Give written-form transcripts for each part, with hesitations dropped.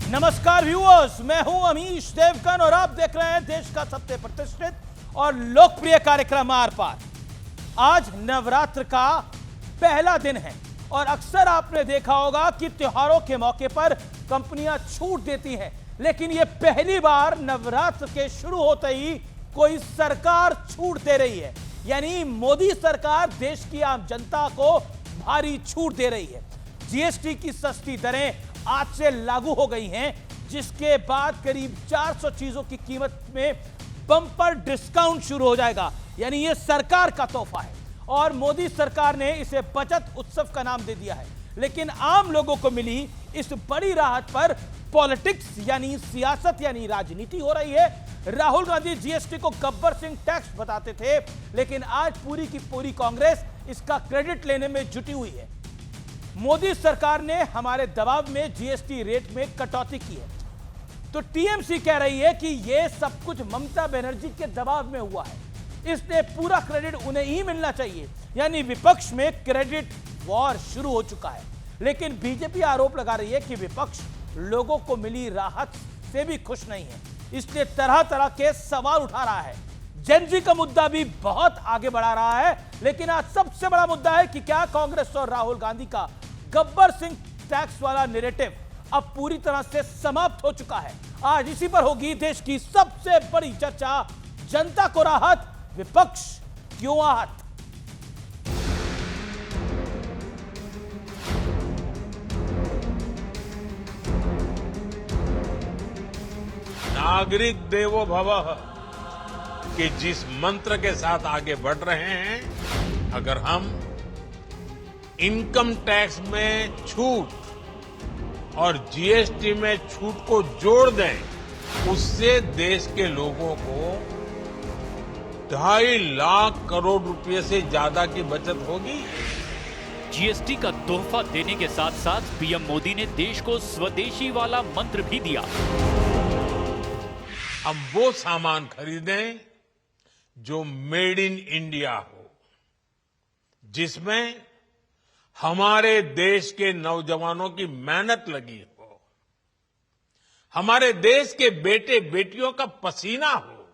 नमस्कार व्यूअर्स, मैं हूं अमीश देवगन और आप देख रहे हैं देश का सबसे प्रतिष्ठित और लोकप्रिय कार्यक्रम आर पार। आज नवरात्र का पहला दिन है और अक्सर आपने देखा होगा कि त्योहारों के मौके पर कंपनियां छूट देती हैं, लेकिन यह पहली बार नवरात्र के शुरू होते ही कोई सरकार छूट दे रही है। यानी मोदी सरकार देश की आम जनता को भारी छूट दे रही है। जीएसटी की सस्ती दरें आज से लागू हो गई हैं, जिसके बाद करीब 400 चीजों की कीमत में बम्पर डिस्काउंट शुरू हो जाएगा। यानी यह सरकार का तोहफा है और मोदी सरकार ने इसे बचत उत्सव का नाम दे दिया है। लेकिन आम लोगों को मिली इस बड़ी राहत पर पॉलिटिक्स यानी सियासत यानी राजनीति हो रही है। राहुल गांधी जीएसटी को गब्बर सिंह टैक्स बताते थे, लेकिन आज पूरी की पूरी कांग्रेस इसका क्रेडिट लेने में जुटी हुई है। मोदी सरकार ने हमारे दबाव में जीएसटी रेट में कटौती की है, तो टीएमसी कह रही है कि यह सब कुछ ममता बनर्जी के दबाव में हुआ है, इसलिए पूरा क्रेडिट उन्हें ही मिलना चाहिए। यानी विपक्ष में क्रेडिट वॉर शुरू हो चुका है। लेकिन बीजेपी आरोप लगा रही है कि विपक्ष लोगों को मिली राहत से भी खुश नहीं है, इसलिए तरह तरह के सवाल उठा रहा है। जेनजी का मुद्दा भी बहुत आगे बढ़ा रहा है, लेकिन आज सबसे बड़ा मुद्दा है कि क्या कांग्रेस और राहुल गांधी का गब्बर सिंह टैक्स वाला नैरेटिव अब पूरी तरह से समाप्त हो चुका है। आज इसी पर होगी देश की सबसे बड़ी चर्चा। जनता को राहत, विपक्ष क्यों आहत? नागरिक देवो भवः के जिस मंत्र के साथ आगे बढ़ रहे हैं, अगर हम इनकम टैक्स में छूट और जीएसटी में छूट को जोड़ दें, उससे देश के लोगों को 2.5 लाख करोड़ रुपए से ज्यादा की बचत होगी। जीएसटी का तोहफा देने के साथ साथ पीएम मोदी ने देश को स्वदेशी वाला मंत्र भी दिया। हम वो सामान खरीदें जो मेड इन इंडिया हो, जिसमें हमारे देश के नौजवानों की मेहनत लगी हो, हमारे देश के बेटे बेटियों का पसीना हो।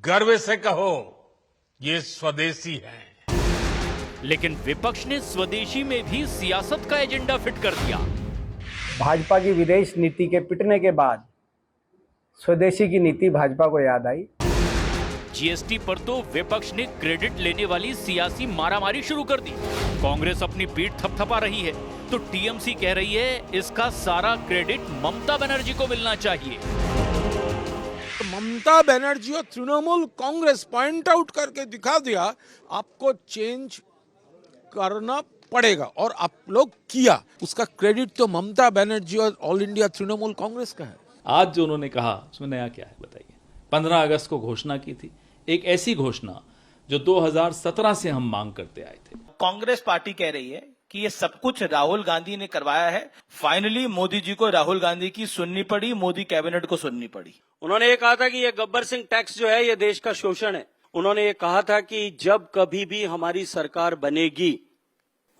गर्व से कहो, ये स्वदेशी है। लेकिन विपक्ष ने स्वदेशी में भी सियासत का एजेंडा फिट कर दिया। भाजपा की विदेश नीति के पिटने के बाद स्वदेशी की नीति भाजपा को याद आई। जीएसटी पर तो विपक्ष ने क्रेडिट लेने वाली सियासी मारामारी शुरू कर दी। कांग्रेस अपनी पीठ थपथपा रही है, तो टीएमसी कह रही है इसका सारा क्रेडिट ममता बनर्जी को मिलना चाहिए। ममता बनर्जी और तृणमूल कांग्रेस पॉइंट आउट करके दिखा दिया, आपको चेंज करना पड़ेगा और आप लोग किया। उसका क्रेडिट तो ममता बनर्जी और ऑल इंडिया तृणमूल कांग्रेस का है। आज जो उन्होंने कहा उसमें नया क्या है बताइए। 15 अगस्त को घोषणा की थी, एक ऐसी घोषणा जो 2017 से हम मांग करते आए थे। कांग्रेस पार्टी कह रही है कि ये सब कुछ राहुल गांधी ने करवाया है। फाइनली मोदी जी को राहुल गांधी की सुननी पड़ी, मोदी कैबिनेट को सुननी पड़ी। उन्होंने ये कहा था कि ये गब्बर सिंह टैक्स जो है ये देश का शोषण है। उन्होंने ये कहा था कि जब कभी भी हमारी सरकार बनेगी,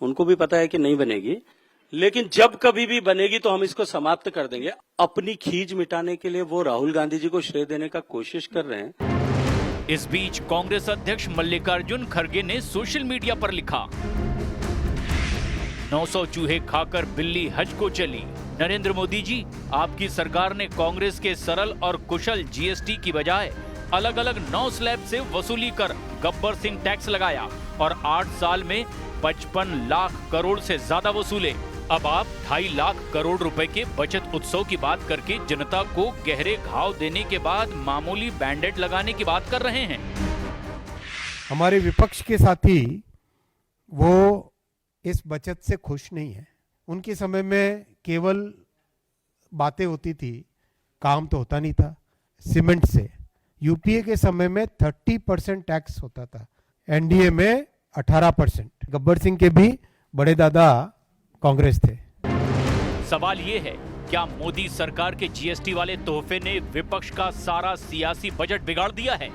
उनको भी पता है कि नहीं बनेगी, लेकिन जब कभी भी बनेगी तो हम इसको समाप्त कर देंगे। अपनी खींच मिटाने के लिए वो राहुल गांधी जी को श्रेय देने का कोशिश कर रहे हैं। इस बीच कांग्रेस अध्यक्ष मल्लिकार्जुन खड़गे ने सोशल मीडिया पर लिखा, 900 चूहे खाकर बिल्ली हज को चली। नरेंद्र मोदी जी, आपकी सरकार ने कांग्रेस के सरल और कुशल जीएसटी की बजाय अलग अलग 9 स्लैब से वसूली कर गब्बर सिंह टैक्स लगाया और 8 साल में 55 लाख करोड़ से ज्यादा वसूले। अब आप 2.5 लाख करोड़ रुपए के बचत उत्सव की बात करके जनता को गहरे घाव देने के बाद मामूली बैंडेड लगाने की बात कर रहे हैं। हमारे विपक्ष के साथी वो इस बचत से खुश नहीं है। उनके समय में केवल बातें होती थी, काम तो होता नहीं था। सीमेंट से यूपीए के समय में 30% टैक्स होता था, एनडीए में 18%। गब्बर सिंह के भी बड़े दादा कांग्रेस थे। सवाल ये है, क्या मोदी सरकार के जीएसटी वाले तोहफे ने विपक्ष का सारा सियासी बजट बिगाड़ दिया है?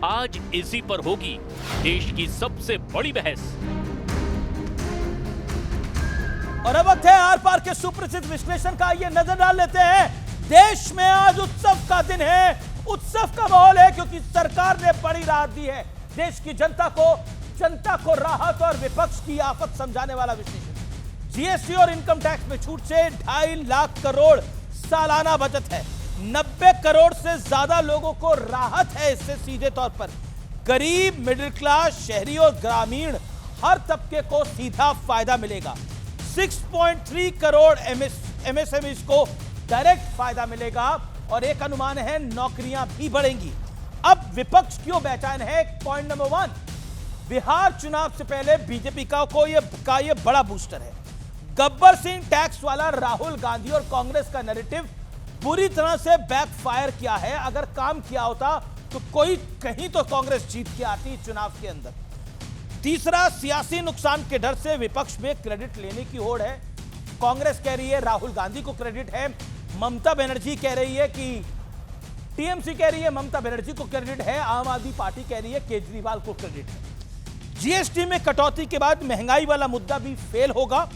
आज इसी पर होगी देश की सबसे बड़ी बहस। और अब वक्त है आर पार के सुप्रसिद्ध विश्लेषण का। ये नजर डाल लेते हैं देश में आज उत्सव का दिन है, उत्सव का माहौल है, क्योंकि सरकार ने बड़ी राहत दी है देश की जनता को राहत और विपक्ष की आफत समझाने वाला विश्लेषण। जीएसटी और इनकम टैक्स में छूट से 2.5 लाख करोड़ सालाना बचत है। 90 करोड़ से ज्यादा लोगों को राहत है इससे सीधे तौर पर। गरीब, मिडिल क्लास, शहरी और ग्रामीण हर तबके को सीधा फायदा मिलेगा। 6.3 करोड़ एमएसएमईज को डायरेक्ट फायदा मिलेगा और एक अनुमान है नौकरियां भी बढ़ेंगी। अब विपक्ष क्यों बेचैन है? पॉइंट नंबर 1, बिहार चुनाव से पहले बीजेपी का ये बड़ा बूस्टर है। गब्बर सिंह टैक्स वाला राहुल गांधी और कांग्रेस का नैरेटिव बुरी तरह से बैकफायर किया है। अगर काम किया होता तो कहीं तो कांग्रेस जीत के आती चुनाव के अंदर। तीसरा, सियासी नुकसान के डर से विपक्ष में क्रेडिट लेने की होड़ है। कांग्रेस कह रही है राहुल गांधी को क्रेडिट है, ममता बनर्जी कह रही है कि टीएमसी कह रही है ममता बनर्जी को क्रेडिट है, आम आदमी पार्टी कह रही है केजरीवाल को क्रेडिट है। जीएसटी में कटौती के बाद महंगाई वाला मुद्दा भी फेल होगा।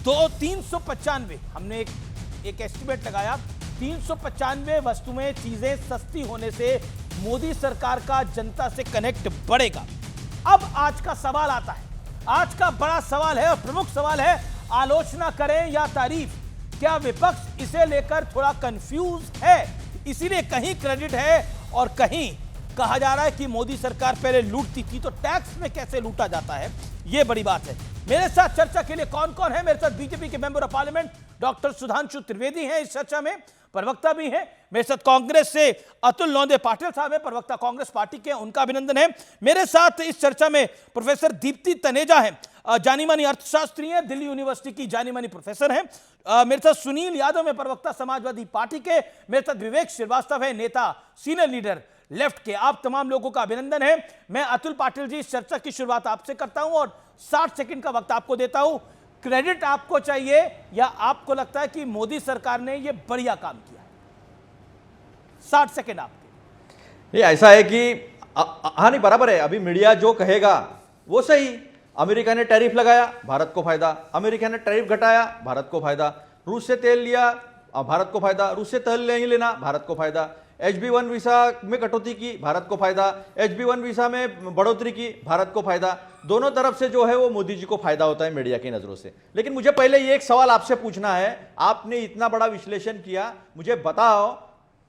395 हमने एक एस्टिमेट लगाया, 395 वस्तुएं चीजें सस्ती होने से मोदी सरकार का जनता से कनेक्ट बढ़ेगा। अब आज का सवाल आता है, आज का बड़ा सवाल है और प्रमुख सवाल है, आलोचना करें या तारीफ? क्या विपक्ष इसे लेकर थोड़ा कंफ्यूज है? इसीलिए कहीं क्रेडिट है और कहीं कहा जा रहा है कि मोदी सरकार पहले लूटती थी तो टैक्स में कैसे लूटा जाता है, यह बड़ी बात है। मेरे साथ चर्चा के लिए कौन कौन है? मेरे साथ बीजेपी के member of parliament doctor Sudhanshu Trivedi हैं, इस चर्चा में प्रवक्ता भी हैं। मेरे साथ कांग्रेस से अतुल नौदे पाटिल साहब हैं, प्रवक्ता कांग्रेस पार्टी के, उनका अभिनंदन है। मेरे साथ इस चर्चा में प्रोफेसर दीप्ति तनेजा हैं, जानी मानी अर्थशास्त्री हैं, दिल्ली यूनिवर्सिटी की जानी मानी प्रोफेसर हैं। मेरे साथ सुनील यादव है, प्रवक्ता समाजवादी पार्टी के। मेरे साथ विवेक श्रीवास्तव है, नेता सीनियर लीडर लेफ्ट के। आप तमाम लोगों का अभिनंदन है। मैं अतुल पाटिल जी, इस चर्चा की शुरुआत आपसे करता हूं और 60 सेकंड का वक्त आपको देता हूं। क्रेडिट आपको चाहिए या आपको लगता है कि मोदी सरकार ने यह बढ़िया काम किया? 60 सेकंड आपके। ये ऐसा है कि हाँ, नहीं, बराबर है। अभी मीडिया जो कहेगा वो सही। अमेरिका ने टैरिफ लगाया, भारत को फायदा। अमेरिका ने टैरिफ घटाया, भारत को फायदा। रूस से तेल लिया, भारत को फायदा। रूस से तेल नहीं लेना, भारत को फायदा। HB1 वीसा में कटौती की, भारत को फायदा। HB1 वीसा में बढ़ोतरी की, भारत को फायदा। दोनों तरफ से जो है वो मोदी जी को फायदा होता है मीडिया की नजरों से। लेकिन मुझे पहले ये एक सवाल आपसे पूछना है, आपने इतना बड़ा विश्लेषण किया, मुझे बताओ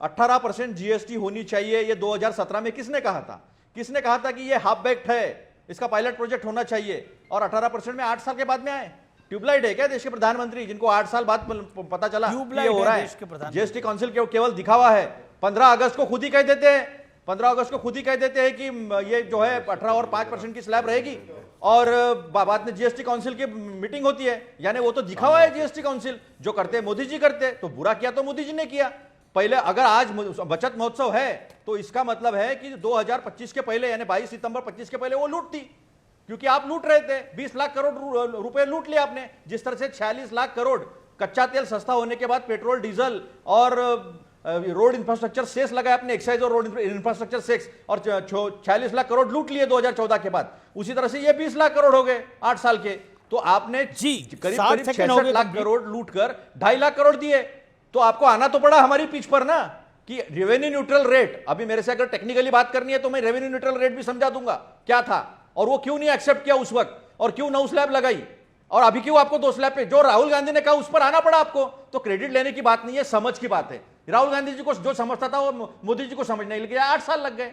18% जीएसटी होनी चाहिए, ये 2017 में किसने कहा था? किसने कहा था कि ये हाफ बेक्ड है, इसका पायलट प्रोजेक्ट होना चाहिए? और 18% में 8 साल के बाद में आए। ट्यूबलाइट है क्या देश के प्रधानमंत्री, जिनको 8 साल बाद पता चला ये हो रहा है? जीएसटी काउंसिल केवल दिखावा है। 15 अगस्त को खुद ही कह देते हैं, 15 अगस्त को खुद ही कह देते हैं कि ये जो है 18 और 5% की स्लैब रहेगी, और बाद में जीएसटी काउंसिल की मीटिंग होती है। यानी वो तो दिखावा है जीएसटी काउंसिल, जो करते मोदी जी करते। तो बुरा किया तो मोदी जी ने किया। पहले अगर आज बचत महोत्सव है तो इसका मतलब है कि 2025 के पहले, यानी 22 सितंबर 25 के पहले वो लूट थी, क्योंकि आप लूट रहे थे। 20 लाख करोड़ रुपए लूट लिया आपने। जिस तरह से 46 लाख करोड़ कच्चा तेल सस्ता होने के बाद पेट्रोल, डीजल और रोड इंफ्रास्ट्रक्चर सेस लगाया आपने, एक्साइज और रोड इंफ्रास्ट्रक्चर सेस, और 46 लाख करोड़ लूट लिए 2014 के बाद। उसी तरह से ये 20 लाख करोड़ हो गए 8 साल के। तो आपने करीब 66 लाख करोड़ लूट कर 2.5 लाख करोड़ दिए। तो आपको आना तो पड़ा हमारी पिच पर ना, कि रेवेन्यू न्यूट्रल रेट। अभी मेरे से अगर टेक्निकली बात करनी है तो मैं रेवेन्यू न्यूट्रल रेट भी समझा दूंगा क्या था, और वो क्यों नहीं एक्सेप्ट किया उस वक्त, और क्यों 9 स्लैब लगाई, और अभी क्यों आपको 2 स्लैब पे, जो राहुल गांधी ने कहा उस पर आना पड़ा आपको। तो क्रेडिट लेने की बात नहीं है, समझ की बात है। राहुल गांधी जी को जो समझता था वो मोदी जी को समझ नहीं लगे, 8 साल लग गए।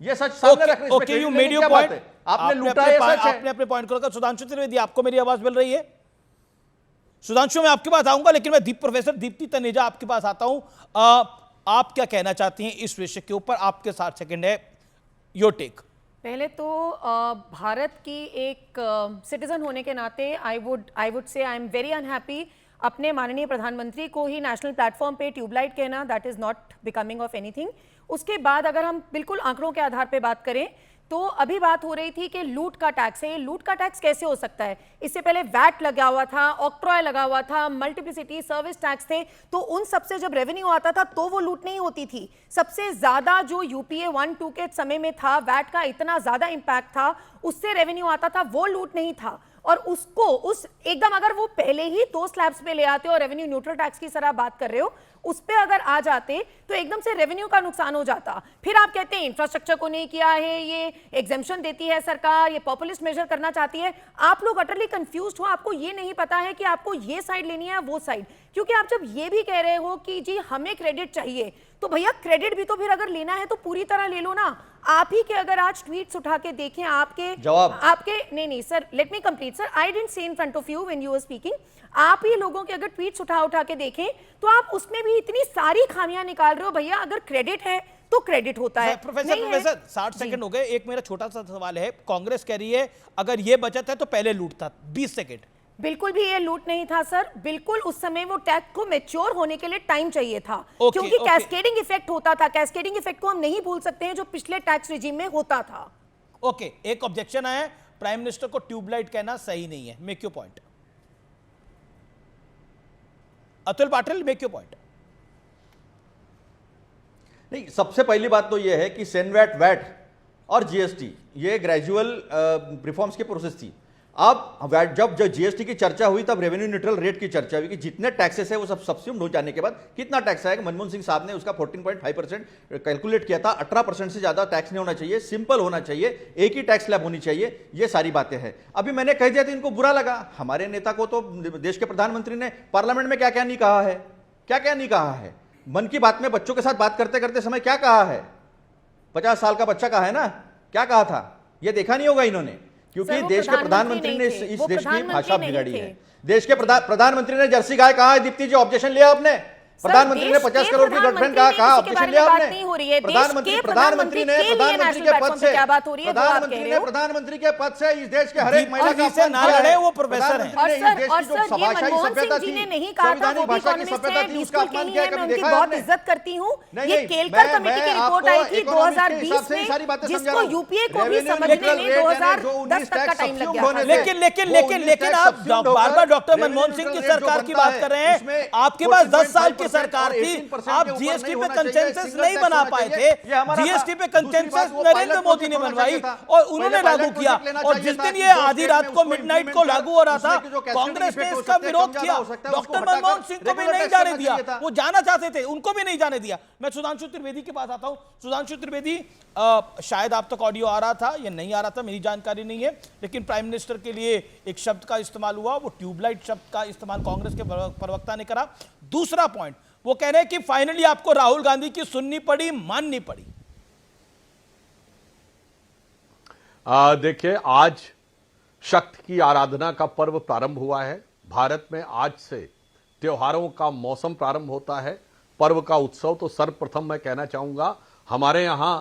ये सच सामने रखने इसमें क्रेडिट लेने की क्या बात है? आपने लूटा है, सच है। आपने अपने पॉइंट को। सुधांशु त्रिवेदी, आपको मेरी आवाज मिल रही है? सुधांशु, मैं आपके पास आऊंगा, लेकिन मैं प्रोफेसर दीप्ति तनेजा आपके पास आता हूं। आप क्या कहना चाहती हैं इस विषय के ऊपर? आपके 60 सेकंड है, योर टेक। पहले तो भारत की एक सिटीजन होने के नाते I would say I am very unhappy अपने माननीय प्रधानमंत्री को ही नेशनल प्लेटफॉर्म पे ट्यूबलाइट कहना, that is not becoming of anything. उसके बाद अगर हम बिल्कुल आंकड़ों के आधार पे बात करें तो अभी बात हो रही थी कि लूट का टैक्स है। ये लूट का टैक्स कैसे हो सकता है? इससे पहले वैट लगा हुआ था, ऑक्ट्रॉय लगा हुआ था, मल्टीप्लिसिटी सर्विस टैक्स थे, तो उन सबसे जब रेवेन्यू आता था तो वो लूट नहीं होती थी। सबसे ज्यादा जो यूपीए 1-2 के समय में था, वैट का इतना ज्यादा इंपैक्ट था, उससे रेवेन्यू आता था, वो लूट नहीं था। और उसको उस एकदम अगर वो पहले ही 2 स्लैब्स पे ले आते हो और रेवेन्यू न्यूट्रल टैक्स की तरह बात कर रहे हो, उस पे अगर आ जाते तो एकदम से रेवेन्यू का नुकसान हो जाता। फिर आप कहते हैं इंफ्रास्ट्रक्चर को नहीं किया है, ये एग्जेम्पशन देती है सरकार, ये पॉपुलिस्ट मेजर करना चाहती है। आप लोग अटरली कंफ्यूज्ड हो, आपको ये नहीं पता है कि आपको ये साइड लेनी है वो साइड, क्योंकि आप जब ये भी कह रहे हो कि जी हमें क्रेडिट चाहिए, तो भैया क्रेडिट भी तो फिर अगर लेना है तो पूरी तरह ले लो ना। आप ही के अगर आज ट्वीट्स उठा के देखें, आपके नहीं sir, let me complete sir, I didn't say in front of you when you were speaking. आप ही लोगों के अगर ट्वीट्स उठा के देखें तो आप उसमें भी इतनी सारी खामियां निकाल रहे हो। भैया अगर क्रेडिट है तो क्रेडिट होता है। प्रोफेसर 60 सेकंड हो गए। एक मेरा छोटा सा सवाल है, कांग्रेस कह रही है अगर ये बचत है तो पहले लूट था। 20 सेकंड। बिल्कुल भी ये लूट नहीं था सर, बिल्कुल उस समय वो टैक्स को मैच्योर होने के लिए टाइम चाहिए था, क्योंकि कैस्केडिंग इफेक्ट होता था। कैस्केडिंग इफेक्ट को हम नहीं भूल सकते हैं जो पिछले टैक्स रिजीम में होता था। ओके, एक ऑब्जेक्शन है, प्राइम मिनिस्टर को ट्यूबलाइट कहना सही नहीं है। Make your point. Atul Patil, make your point. नहीं, सबसे पहली बात तो यह है कि सेनवैट, वैट और जीएसटी ये ग्रेजुअल रिफॉर्म्स की प्रोसेस थी। अब जब जीएसटी की चर्चा हुई तब रेवेन्यू न्यूट्रल रेट की चर्चा हुई कि जितने टैक्सेस है वो सब सब्सिट्यूट हो जाने के बाद कितना टैक्स आएगा। मनमोहन सिंह साहब ने उसका 14.5% कैलकुलेट किया था। 18% से ज्यादा टैक्स नहीं होना चाहिए, सिंपल होना चाहिए, एक ही टैक्स स्लैब होनी चाहिए। ये सारी बातें हैं। अभी मैंने कह दिया तो इनको बुरा लगा। हमारे नेता को तो देश के प्रधानमंत्री ने पार्लियामेंट में क्या क्या नहीं कहा है, क्या क्या नहीं कहा है। मन की बात में बच्चों के साथ बात करते करते समय क्या कहा है, 50 साल का बच्चा कहा है ना, क्या कहा था, यह देखा नहीं होगा इन्होंने, क्योंकि देश के प्रधानमंत्री ने इस देश की भाषा बिगाड़ी है। देश के प्रधानमंत्री ने जर्सी गाय कहा है। दीप्ति जी, ऑब्जेक्शन लिया आपने? प्रधानमंत्री ने 50 करोड़ की गठबंधन कहा, ऑब्जेक्शन लिया आपने? प्रधानमंत्री के पद से इस देश के हर एक महिला का अपमान ना लड़े, वो प्रोफेसर हैं। बहुत इज्जत करती हूँ। ये केलकर कमेटी की रिपोर्ट आई थी 2020 में, जिसको यूपीए को भी समझने में 2010 तक का टाइम लग गया था। लेकिन आप बार बार डॉक्टर मनमोहन सिंह की सरकार की बात कर रहे हैं। आपके पास 10 साल की सरकार थी, आप जीएसटी पे कंसेंसस नहीं बना पाए थे। जीएसटी पे कंसेंसस नरेंद्र मोदी ने बनवाई और उन्होंने लागू किया। और जिस दिन ये आधी रात को मिडनाइट को लागू हो रहा था, कांग्रेस ने इसका विरोध किया। डॉक्टर मनमोहन सिंह को भी नहीं जाने दिया, वो जाना चाहते थे, उनको भी नहीं जाने दिया। मैं सुधांशु त्रिवेदी के पास आता हूं। सुधांशु त्रिवेदी, शायद आप तक ऑडियो आ रहा था या नहीं आ रहा था, मेरी जानकारी नहीं है, लेकिन प्राइम मिनिस्टर के लिए एक शब्द का इस्तेमाल हुआ, वो ट्यूबलाइट शब्द का इस्तेमाल कांग्रेस के प्रवक्ता ने करा। दूसरा पॉइंट, वो कह रहे हैं कि फाइनली आपको राहुल गांधी की सुननी पड़ी, माननी पड़ी। देखिए, आज शक्ति की आराधना का पर्व प्रारंभ हुआ है। भारत में आज से त्योहारों का मौसम प्रारंभ होता है, पर्व का उत्सव। तो सर्वप्रथम मैं कहना चाहूंगा, हमारे यहां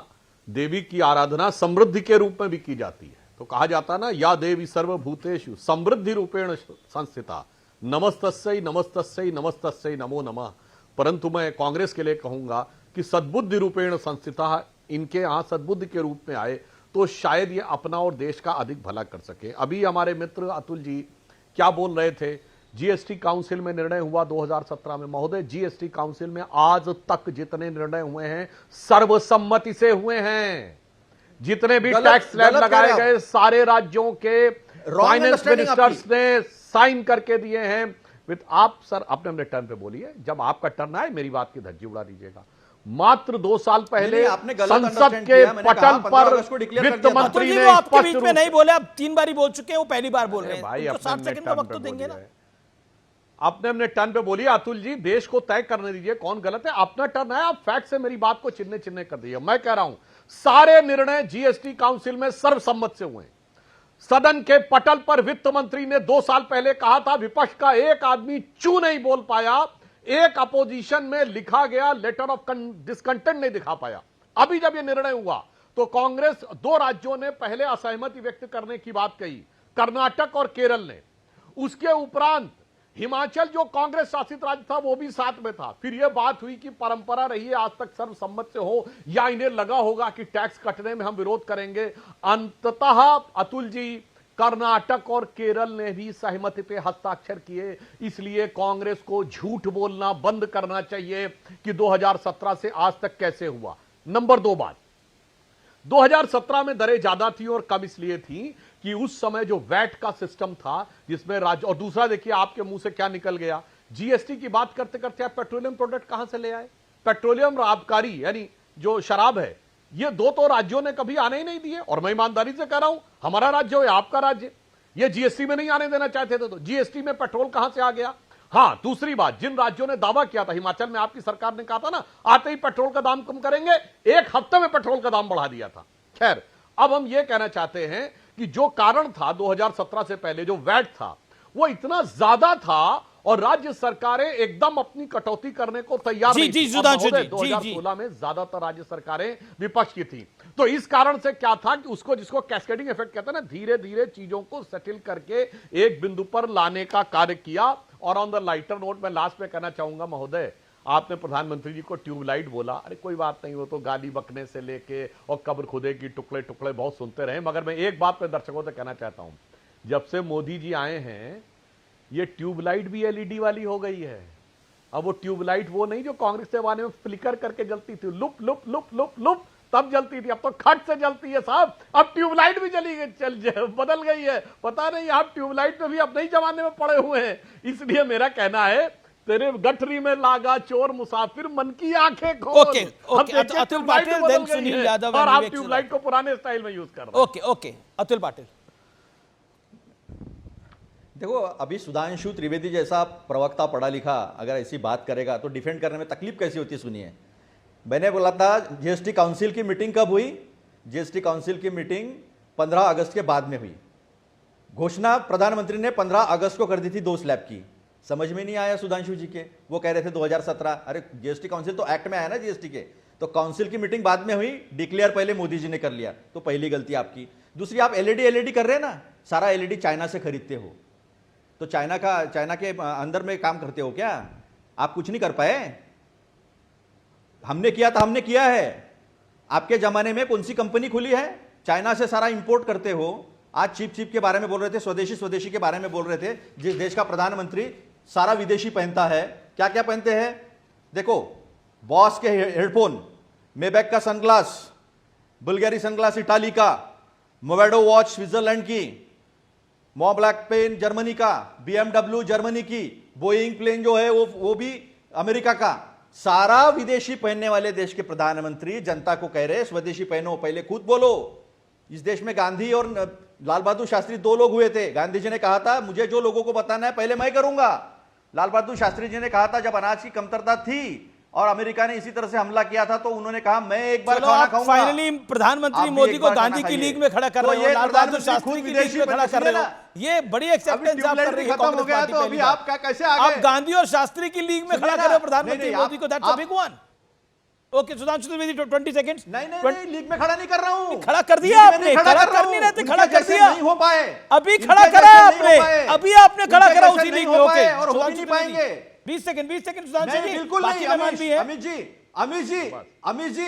देवी की आराधना समृद्धि के रूप में भी की जाती है। तो कहा जाता ना, या देवी सर्वभूतेषु समृद्धि रूपेण संस्थिता, नमस्तस्यै नमस्तस्यै नमस्तस्यै नमो नमः। परंतु मैं कांग्रेस के लिए कहूंगा कि सद्बुद्धि रूपेण संस्थिता, इनके यहां सद्बुद्धि के रूप में आए तो शायद ये अपना और देश का अधिक भला कर सके। अभी हमारे मित्र अतुल जी क्या बोल रहे थे, जीएसटी काउंसिल में निर्णय हुआ 2017 में। महोदय, जीएसटी काउंसिल में आज तक जितने निर्णय हुए हैं सर्वसम्मति से हुए हैं। जितने भी टैक्स स्लैब लगाए गए सारे राज्यों के फाइनेंस मिनिस्टर्स ने साइन करके दिए हैं। विद आप सर अपने अपने टर्न पे बोलिए, जब आपका टर्न आए मेरी बात की धज्जी उड़ा दीजिएगा। मात्र 2 साल पहले संसद के पटल पर वित्त मंत्री ने आपके बीच में नहीं बोले, आप 3 बारी बोल चुके हैं, वो पहली बार बोल रहे हैं। भाई, तो 60 सेकंड का वक्त तो देंगे ना। अपने अपने टर्न पे बोलिए। अतुल जी, देश को तय करने दीजिए कौन गलत है। अपना टर्न है, आप फैक्ट से मेरी बात को चिन्ह चिन्ह कर दीजिए। मैं कह रहा हूं, सारे निर्णय जीएसटी काउंसिल में सर्वसम्मत से हुए। सदन के पटल पर वित्त मंत्री ने 2 साल पहले कहा था, विपक्ष का एक आदमी चू नहीं बोल पाया, एक अपोजिशन में लिखा गया लेटर ऑफ डिसकंटेंट नहीं दिखा पाया। अभी जब यह निर्णय हुआ तो कांग्रेस 2 राज्यों ने पहले असहमति व्यक्त करने की बात कही, कर्नाटक और केरल ने। उसके उपरांत हिमाचल, जो कांग्रेस शासित राज्य था, वो भी साथ में था। फिर यह बात हुई कि परंपरा रही है आज तक सर्वसम्मत से हो, या इन्हें लगा होगा कि टैक्स कटने में हम विरोध करेंगे। अंततः अतुल जी, कर्नाटक और केरल ने भी सहमति पे हस्ताक्षर किए। इसलिए कांग्रेस को झूठ बोलना बंद करना चाहिए कि 2017 से आज तक कैसे हुआ। नंबर 2 बात, 2017 में दरें ज्यादा थी और कम इसलिए थी कि कि उस समय जो वैट का सिस्टम था जिसमें राज्य, और दूसरा देखिए आपके मुंह से क्या निकल गया, जीएसटी की बात करते करते आप पेट्रोलियम प्रोडक्ट कहां से ले आए? पेट्रोलियम आबकारी यानी जो शराब है, ये दो तो राज्यों ने कभी आने ही नहीं दिए। और मैं ईमानदारी से कह रहा हूं, हमारा राज्य हो या आपका राज्य, ये जीएसटी में नहीं आने देना चाहते थे, तो जीएसटी में पेट्रोल कहां से आ गया? हां, दूसरी बात, जिन राज्यों ने दावा किया था, हिमाचल में आपकी सरकार ने कहा था ना, आते ही पेट्रोल का दाम कम करेंगे, एक हफ्ते में पेट्रोल का दाम बढ़ा दिया था। खैर, अब हम यह कहना चाहते हैं कि जो कारण था 2017 से पहले जो वैट था वो इतना ज्यादा था और राज्य सरकारें एकदम अपनी कटौती करने को तैयार नहीं थी। 2016 में ज्यादातर राज्य सरकारें विपक्ष की थी, तो इस कारण से क्या था कि उसको, जिसको कैस्केडिंग इफेक्ट कहते हैं ना, धीरे धीरे चीजों को सेटल करके एक बिंदु पर लाने का कार्य किया। और ऑन द लाइटर नोट मैं लास्ट में कहना चाहूंगा, महोदय, आपने प्रधानमंत्री जी को ट्यूबलाइट बोला, अरे कोई बात नहीं, वो तो गाली बकने से लेके और कब्र खुदे की टुकड़े टुकड़े बहुत सुनते रहे, मगर मैं एक बात पे दर्शकों से कहना चाहता हूं, जब से मोदी जी आए हैं ये ट्यूबलाइट भी एलईडी वाली हो गई है। अब वो ट्यूबलाइट वो नहीं जो कांग्रेस के जमाने में फ्लिकर करके जलती थी, loop loop loop loop loop तब जलती थी, अब तो खट से जलती है साहब। अब ट्यूबलाइट भी बदल गई है, पता नहीं आप ट्यूबलाइट में भी अब नई जमाने में पड़े हुए हैं। इसलिए मेरा कहना है, तेरे गठरी में लागा चोर मुसाफिर, मन की आंखें खोल। ओके, अतुल पाटिल, देन सुनील यादव, और आप ट्यूबलाइट को पुराने स्टाइल में यूज कर रहे हैं। ओके, अतुल पाटिल। देखो, अभी सुधांशु त्रिवेदी जैसा प्रवक्ता पढ़ा लिखा अगर ऐसी बात करेगा तो डिफेंड करने में तकलीफ कैसी होती है, सुनिए। मैंने बोला था जीएसटी काउंसिल की मीटिंग कब हुई? जीएसटी काउंसिल की मीटिंग 15 अगस्त के बाद में हुई। घोषणा प्रधानमंत्री ने 15 अगस्त को कर दी थी 2 स्लैब की। समझ में नहीं आया सुधांशु जी के, वो कह रहे थे 2017। अरे जीएसटी काउंसिल तो एक्ट में आया ना जीएसटी के, तो काउंसिल की मीटिंग बाद में हुई, डिक्लेयर पहले मोदी जी ने कर लिया, तो पहली गलती आपकी। दूसरी, आप एलईडी कर रहे हैं ना, सारा एलईडी चाइना से खरीदते हो, तो चाइना के अंदर में काम करते हो क्या? आप कुछ नहीं कर पाए? हमने किया था, हमने किया है। आपके जमाने में कौन सी कंपनी खुली है? चाइना से सारा इंपोर्ट करते हो। आज चिप के बारे में बोल रहे थे, स्वदेशी के बारे में बोल रहे थे। जिस देश का प्रधानमंत्री सारा विदेशी पहनता है, क्या क्या पहनते हैं? देखो, बॉस के हेडफोन, मेबैक का सनग्लास, बुल्गारी सनग्लास इटाली का, मोवेडो वॉच स्विट्जरलैंड की, मोब्लैक पेन जर्मनी का, BMW जर्मनी की, बोइंग प्लेन जो है वो भी अमेरिका का। सारा विदेशी पहनने वाले देश के प्रधानमंत्री जनता को कह रहे स्वदेशी पहनो, पहले खुद बोलो। इस देश में गांधी और लाल बहादुर शास्त्री 2 लोग हुए थे। गांधी जी ने कहा था मुझे जो लोगों को बताना है पहले मैं करूंगा। लाल बहादुर शास्त्री जी ने कहा था जब अनाज की कमतरता थी और अमेरिका ने इसी तरह से हमला किया था तो उन्होंने कहा मैं एक बार खाना खाऊंगा। फाइनली प्रधानमंत्री मोदी को गांधी की लीग में खड़ा कर रहे हो, लाल बहादुर शास्त्री की लीग में खड़ा कर रहे हो, ये बड़ी एक्सेप्टेंस आप कर रही है कांग्रेस पार्टी। तो अभी आप कैसे आ गए? आप गांधी और शास्त्री की लीग में खड़ा कर रहे हो प्रधानमंत्री मोदी को, that's a big one. Okay, Sudhanshu Trivedi 20 seconds. नहीं, लीग में खड़ा नहीं कर रहा हूं। खड़ा कर दिया आपने, खड़ा कर नहीं रहते, खड़ा कर दिया, नहीं हो पाए, अभी खड़ा करा आपने, अभी आपने खड़ा करा उसी लीग में। ओके, और हो नहीं पाएंगे। 20 सेकंड सुधांशु जी, बिल्कुल नहीं। अमित जी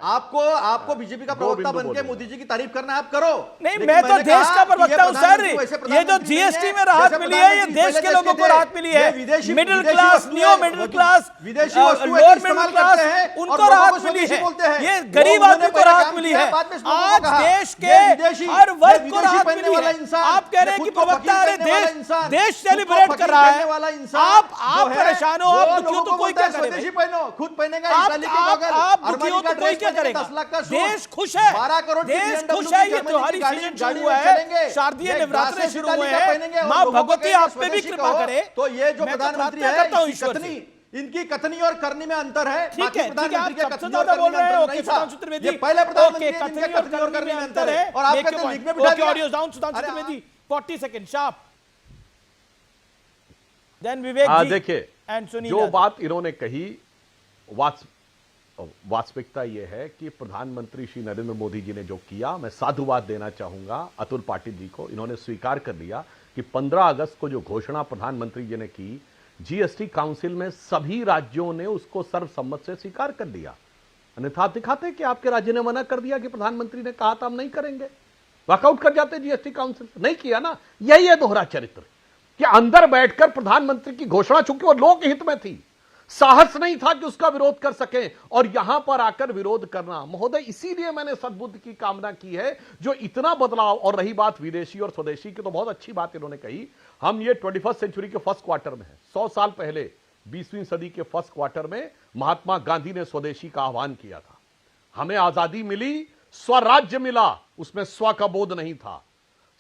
आपको बीजेपी का प्रवक्ता बनके मोदी जी की तारीफ करना आप करो। नहीं, मैं तो देश का प्रवक्ता हूं सर। ये जो जीएसटी में राहत मिली है, ये देश के लोगों को राहत मिली है। Middle class, neo middle class, lower middle class, उनको राहत मिली है। ये गरीब आदमी को राहत मिली है। आज देश के हर वर्ग को राहत मिली है। आप कह रहे हैं कि प्रवक्ता, अरे देश सेलिब्रेट कर रहा है, आप परेशान हो, आप दुखी हो तो कोई क्या करे? खुद पहनेगा, आप दुखी हो तो कोई क्या करेगा? देश खुश है, 12 करोड़ देश खुश है। ये त्योहारी सीजन शुरू हुआ है, शारदीय नवरात्रे शुरू हुए हैं, मां भगवती आप पे भी कृपा करे। तो ये जो प्रधानमंत्री है, है इनकी कथनी और करनी में अंतर है। ठीक है, प्रधानमंत्री के कथनी और करनी में अंतर नहीं था। ये पहले प्रधानमंत्री कथनी और करनी में अंतर है और आप कहते हैं लीग में बिठा दिया। Audio down Sudhanshu Trivedi 40 second sharp. Then Vivek ji देखिए, एंड सुनील। जो बात इन्होंने कही वास्तविकता यह है कि प्रधानमंत्री श्री नरेंद्र मोदी जी ने जो किया, मैं साधुवाद देना चाहूंगा अतुल पाटिल जी को। इन्होंने स्वीकार कर लिया कि 15 अगस्त को जो घोषणा प्रधानमंत्री जी ने की, जीएसटी काउंसिल में सभी राज्यों ने उसको सर्वसम्मत से स्वीकार कर लिया। अन्यथा आप दिखाते कि आपके राज्य ने मना कर दिया कि प्रधानमंत्री ने कहा था हम नहीं करेंगे, वॉकआउट कर जाते जीएसटी काउंसिल। नहीं किया ना, यही है दोहरा चरित्र कि अंदर बैठकर प्रधानमंत्री की घोषणा, चूंकि वो लोक हित में थी, साहस नहीं था कि उसका विरोध कर सकें, और यहां पर आकर विरोध करना। महोदय, इसीलिए मैंने सद्बुद्ध की कामना की है, जो इतना बदलाव। और रही बात विदेशी और स्वदेशी की, तो बहुत अच्छी बात इन्होंने कही। हम ये 21st सेंचुरी के फर्स्ट क्वार्टर में हैं। 100 साल पहले 20वीं सदी के फर्स्ट क्वार्टर में महात्मा गांधी ने स्वदेशी का आह्वान किया था। हमें आजादी मिली, स्वराज्य मिला, उसमें स्व का बोध नहीं था।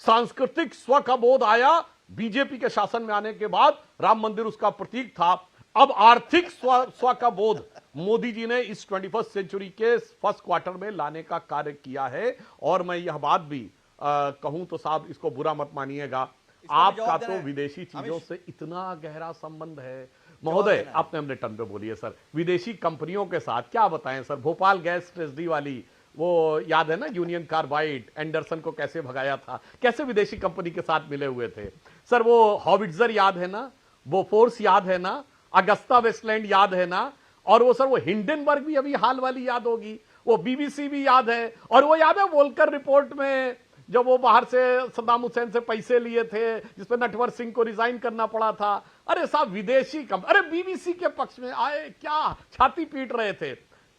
सांस्कृतिक स्व का बोध आया बीजेपी के शासन में आने के बाद, राम मंदिर उसका प्रतीक था। अब आर्थिक स्व का बोध मोदी जी ने इस 21st सेंचुरी के फर्स्ट क्वार्टर में लाने का कार्य किया है। और मैं यह बात भी कहूं तो साहब, इसको बुरा मत मानिएगा, आपका तो विदेशी चीजों से इतना गहरा संबंध है। महोदय, आपने हमने टर्न पे बोली है सर, विदेशी कंपनियों के साथ क्या बताएं सर। भोपाल गैस ट्रेजडी वाली, वो याद है ना, यूनियन कार्बाइड, एंडरसन को कैसे भगाया था, कैसे विदेशी कंपनी के साथ मिले हुए थे सर। वो हॉविट्जर याद है ना, बोफोर्स याद है ना, अगस्ता वेस्टलैंड याद है ना, और वो सर वो हिंडनबर्ग भी अभी हाल वाली याद होगी, वो बीबीसी भी याद है। और वो याद है वोल्कर रिपोर्ट में जब वो बाहर से सद्दाम हुसैन से पैसे लिए थे, जिसपे नटवर सिंह को रिजाइन करना पड़ा था। अरे साहब, विदेशी अरे बीबीसी के पक्ष में आए, क्या छाती पीट रहे थे,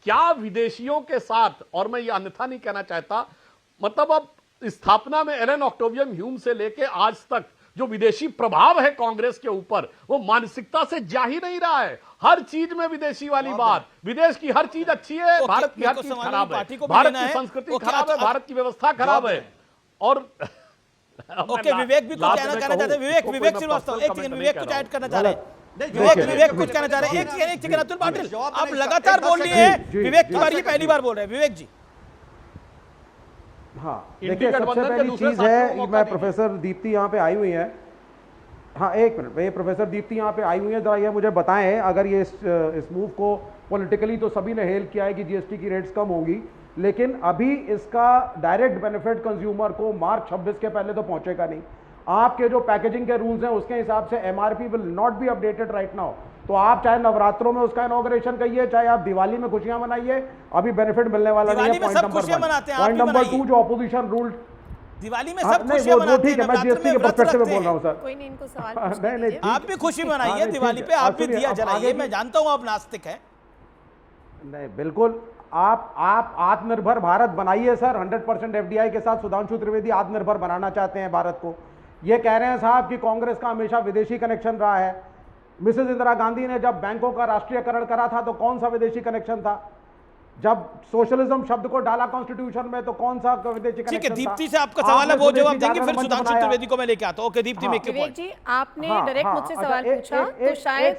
क्या विदेशियों के साथ। और मैं ये अन्यथा नहीं कहना चाहता, मतलब अब स्थापना में एलन ऑक्टेवियम ह्यूम से लेके आज तक जो विदेशी प्रभाव है कांग्रेस के ऊपर, वो मानसिकता से जा ही नहीं रहा है। हर चीज में विदेशी वाली बात, विदेश की हर चीज अच्छी है, भारत की हर चीज खराब है, भारत की संस्कृति खराब है, भारत की व्यवस्था खराब है। और ओके, विवेक भी कुछ कहना चाहते हैं। विवेक श्रीवास्तव, एक सेकंड, विवेक कुछ ऐड करना चाह रहे हैं। विवेक कुछ कहना चाह रहे हैं। एक सेकंड अतुल पाटिल, आप लगातार बोल रहे हैं, विवेक की बारी पहली बार बोल रहे हैं। विवेक जी। हाँ, देखिए, सबसे पहली चीज है, मैं प्रोफेसर दीप्ति यहाँ पे आई हुई है। हाँ, एक मिनट, ये प्रोफेसर दीप्ति यहाँ पे आई हुई है, जरा ये मुझे बताएं, अगर ये इस मूव को पॉलिटिकली तो सभी ने हेल किया है कि जीएसटी की रेट्स कम होंगी, लेकिन अभी इसका डायरेक्ट बेनिफिट कंज्यूमर को मार्च 26 के पहले तो पहुंचेगा नहीं। आपके जो पैकेजिंग के रूल्स हैं उसके हिसाब से MRP will not be updated right now. तो आप चाहे नवरात्रों में उसका इनॉग्रेशन कहिए, चाहे आप दिवाली में खुशियां मनाइए, अभी बेनिफिट मिलने वाला नहीं है। पॉइंट नंबर 2, जो ऑपोजिशन रूल, दिवाली में सब खुशियां मनाते हैं, मैं जीएसटी के पर्सपेक्टिव में बोल रहा हूं सर। कोई नहीं, इनको सवाल नहीं, आप भी खुशी मनाइए दिवाली पे, आप भी दिया जलाइए। मैं जानता हूं आप नास्तिक हैं। नहीं, बिल्कुल, आप आत्मनिर्भर भारत बनाइए सर। 100% एफडीआई के साथ सुधांशु त्रिवेदी आत्मनिर्भर बनाना चाहते हैं भारत को। ये कह रहे हैं साहब कि कांग्रेस का हमेशा विदेशी कनेक्शन रहा है। मिसेस इंदिरा गांधी ने जब बैंकों का राष्ट्रीयकरण करा था तो कौन सा विदेशी कनेक्शन था? जब सोशलिज्म शब्द को डाला कॉन्स्टिट्यूशन में तो कौन सा विदेशी कनेक्शन था? ठीक है, दीप्ति से आपका सवाल है, वो जवाब देंगे, फिर सुधांशु त्रिवेदी को मैं लेके आता हूं। ओके दीप्ति, मेक विवेक जी, आपने डायरेक्ट मुझसे सवाल पूछा, तो शायद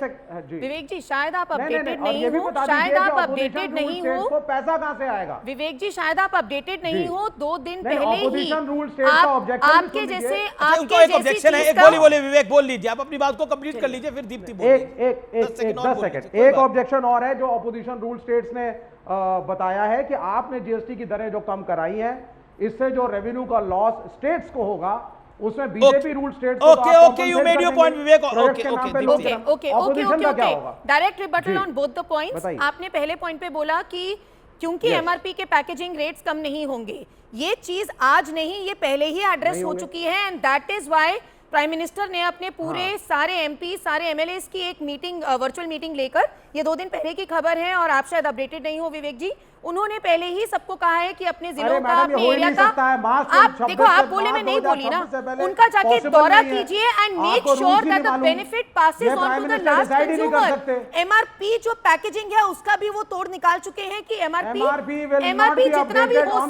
विवेक जी शायद आप अपडेटेड नहीं हो, शायद आप अपडेटेड नहीं हो। पैसा कहां से आएगा? विवेक जी, शायद आप अपडेटेड नहीं हो। 2 दिन पहले ही आपके जैसे ऑब्जेक्शन है। एक बोली विवेक बोल लीजिए, आप अपनी बात को कंप्लीट कर लीजिए, फिर दीप्ति बोलिए। 10 सेकंड। एक ऑब्जेक्शन और है जो अपोजिशन रूल स्टेट्स ने बताया है कि आपने जीएसटी की दरें जो कम कराई हैं, इससे जो रेवेन्यू का लॉस स्टेट्स को होगा, उसमें बीजेपी रूल स्टेट्स को okay, you made your point Vivek. Direct rebuttal on both the points. आपने पहले पॉइंट पे बोला कि क्योंकि एमआरपी के पैकेजिंग रेट्स कम नहीं होंगे, ये चीज आज नहीं, ये पहले ही एड्रेस हो चुकी है, and that is why prime minister ने अपने पूरे सारे एमपी, सारे एमएलएस की एक मीटिंग, वर्चुअल मीटिंग लेकर, ये 2 दिन पहले की खबर है और आप शायद अपडेटेड नहीं हो विवेक जी, उन्होंने पहले ही सबको कहा है कि अपने जिलों का, अपने एरिया का, आप देखो, आप बोले में नहीं बोली ना, उनका जाके दौरा कीजिए and make sure that the benefit passes on to the last consumer. MRP जो पैकेजिंग है उसका भी वो तोड़ निकाल चुके हैं कि एमआरपी जितना भी हो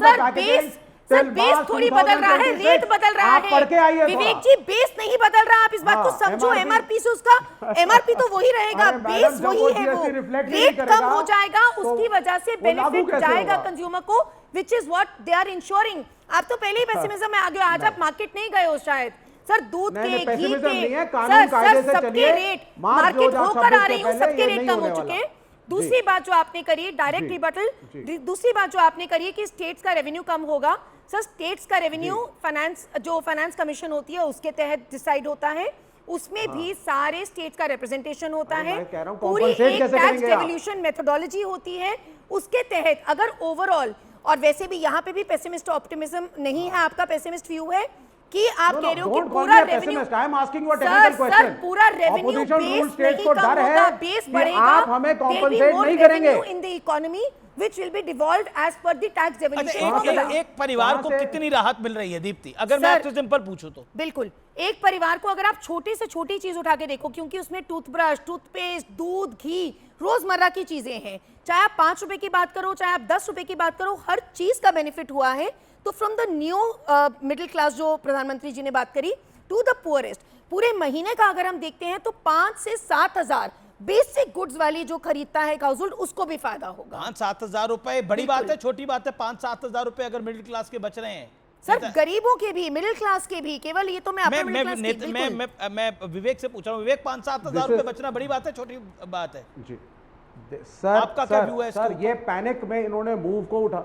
सर, बेस थोड़ी बदल रहा है, रेट बदल रहा है। विवेक जी, बेस नहीं बदल रहा, आप इस बात को समझो। एमआरपी से उसका एमआरपी तो वही रहेगा, बेस वही है, वो रेट कम हो जाएगा, उसकी वजह से बेनिफिट जाएगा कंज्यूमर को, which is what they are ensuring. आप तो पहले ही पेसिमिज्म में आ गए, आज आप मार्केट नहीं गए हो शायद। सर, दूध के, घी के, सर सबके रेट मार्केट होकर आ रही हूँ, सबके रेट कम हो चुके हैं। दूसरी बात जो आपने करी, डायरेक्ट रिबटल, दूसरी बात जो आपने करी कि स्टेट्स का रेवेन्यू कम होगा। सर, स्टेट्स का रेवेन्यू फाइनेंस कमीशन होती है उसके तहत डिसाइड होता है, उसमें भी सारे स्टेट्स का रिप्रेजेंटेशन होता है, पूरी एक टैक्स डेवल्यूशन मेथोडोलॉजी होती है, उसके तहत अगर ओवरऑल, और वैसे भी यहाँ पे भी पेसिमिस्ट ऑप्टिमिज्म नहीं है, आपका पेसिमिस्ट व्यू है, कि आप No, कह रहे हो कि don't call पूरा me a revenue pessimist. I am asking you a technical question. पूरा revenue Opposition base rule states नहीं को कम डर है होगा, बेस कि बढ़ेगा, आप हमें compensate नहीं करेंगे। In the economy which will be devolved as per the tax अच्छा, devolution. एक परिवार को कितनी राहत मिल रही है दीप्ति, अगर मैं आपसे सिंपल पूछूं तो? बिल्कुल, एक परिवार को अगर आप छोटी से छोटी चीज उठा के देखो, क्योंकि उसमें टूथब्रश, टूथपेस्ट, दूध, घी, रोजमर्रा की चीजें हैं, चाहे आप 5 रुपए की बात करो, चाहे आप 10 रुपए की बात करो, हर चीज का बेनिफिट हुआ है। तो from the new middle class जो प्रधानमंत्री जी ने बात करी टू द पुअरेस्ट, पूरे महीने का अगर हम देखते हैं तो 5 से 7 हजार बेसिक गुड्स वाली जो खरीदता है हाउस होल्ड, उसको भी फायदा होगा। 5-7 हजार रुपए बड़ी बात है, छोटी बात है? 5-7 हजार रुपए अगर मिडिल क्लास के बच रहे हैं सर, गरीबों के भी, मिडिल क्लास के भी, केवल ये तो मैं विवेक से पूछ रहा हूँ, विवेक 5-7 हजार रुपए बचना बड़ी बात है, छोटी बात है? जी सर, आपका क्या व्यू है? सर ये पैनिक में इन्होंने मूव को उठा,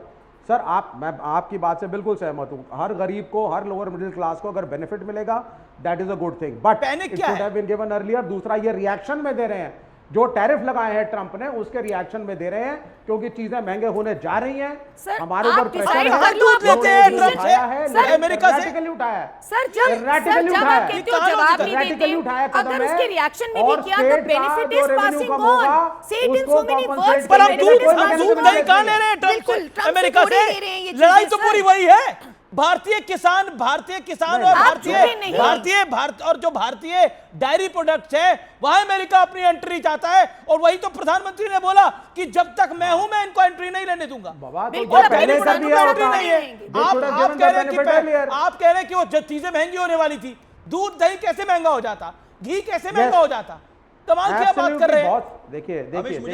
सर मैं आपकी बात से बिल्कुल सहमत हूं, हर गरीब को, हर लोअर मिडिल क्लास को अगर बेनिफिट मिलेगा that is a good thing, but it should have been given earlier. दूसरा, ये रिएक्शन में दे रहे हैं, जो टैरिफ लगाए हैं ट्रंप ने उसके रिएक्शन में दे रहे हैं, क्योंकि चीजें महंगे होने जा रही हैं, हमारे ऊपर प्रेशर है, दूध लेते हैं ट्रंप से, अमेरिका से रैडिकली उठाया, सर जब आप कहते हो जवाब नहीं देते, अगर उसके रिएक्शन में भी किया तो बेनिफिट इज पासिंग ऑन, से it in so many words. पर हम दूध नहीं कहां ले रहे हैं ट्रंप से, अमेरिका से? लड़ाई तो पूरी वही है, भारतीय किसान और जो भारतीय डायरी प्रोडक्ट्स है, वहां अमेरिका अपनी एंट्री चाहता है, और वही तो प्रधानमंत्री ने बोला कि जब तक मैं हूं मैं इनको एंट्री नहीं लेने दूंगा। आप कह रहे हैं कि वो चीजें महंगी होने वाली थी, दूध दही कैसे महंगा हो जाता, घी कैसे महंगा हो जाता? कमाल क्या बात कर रहे हैं? देखिए क्योंकि अतुल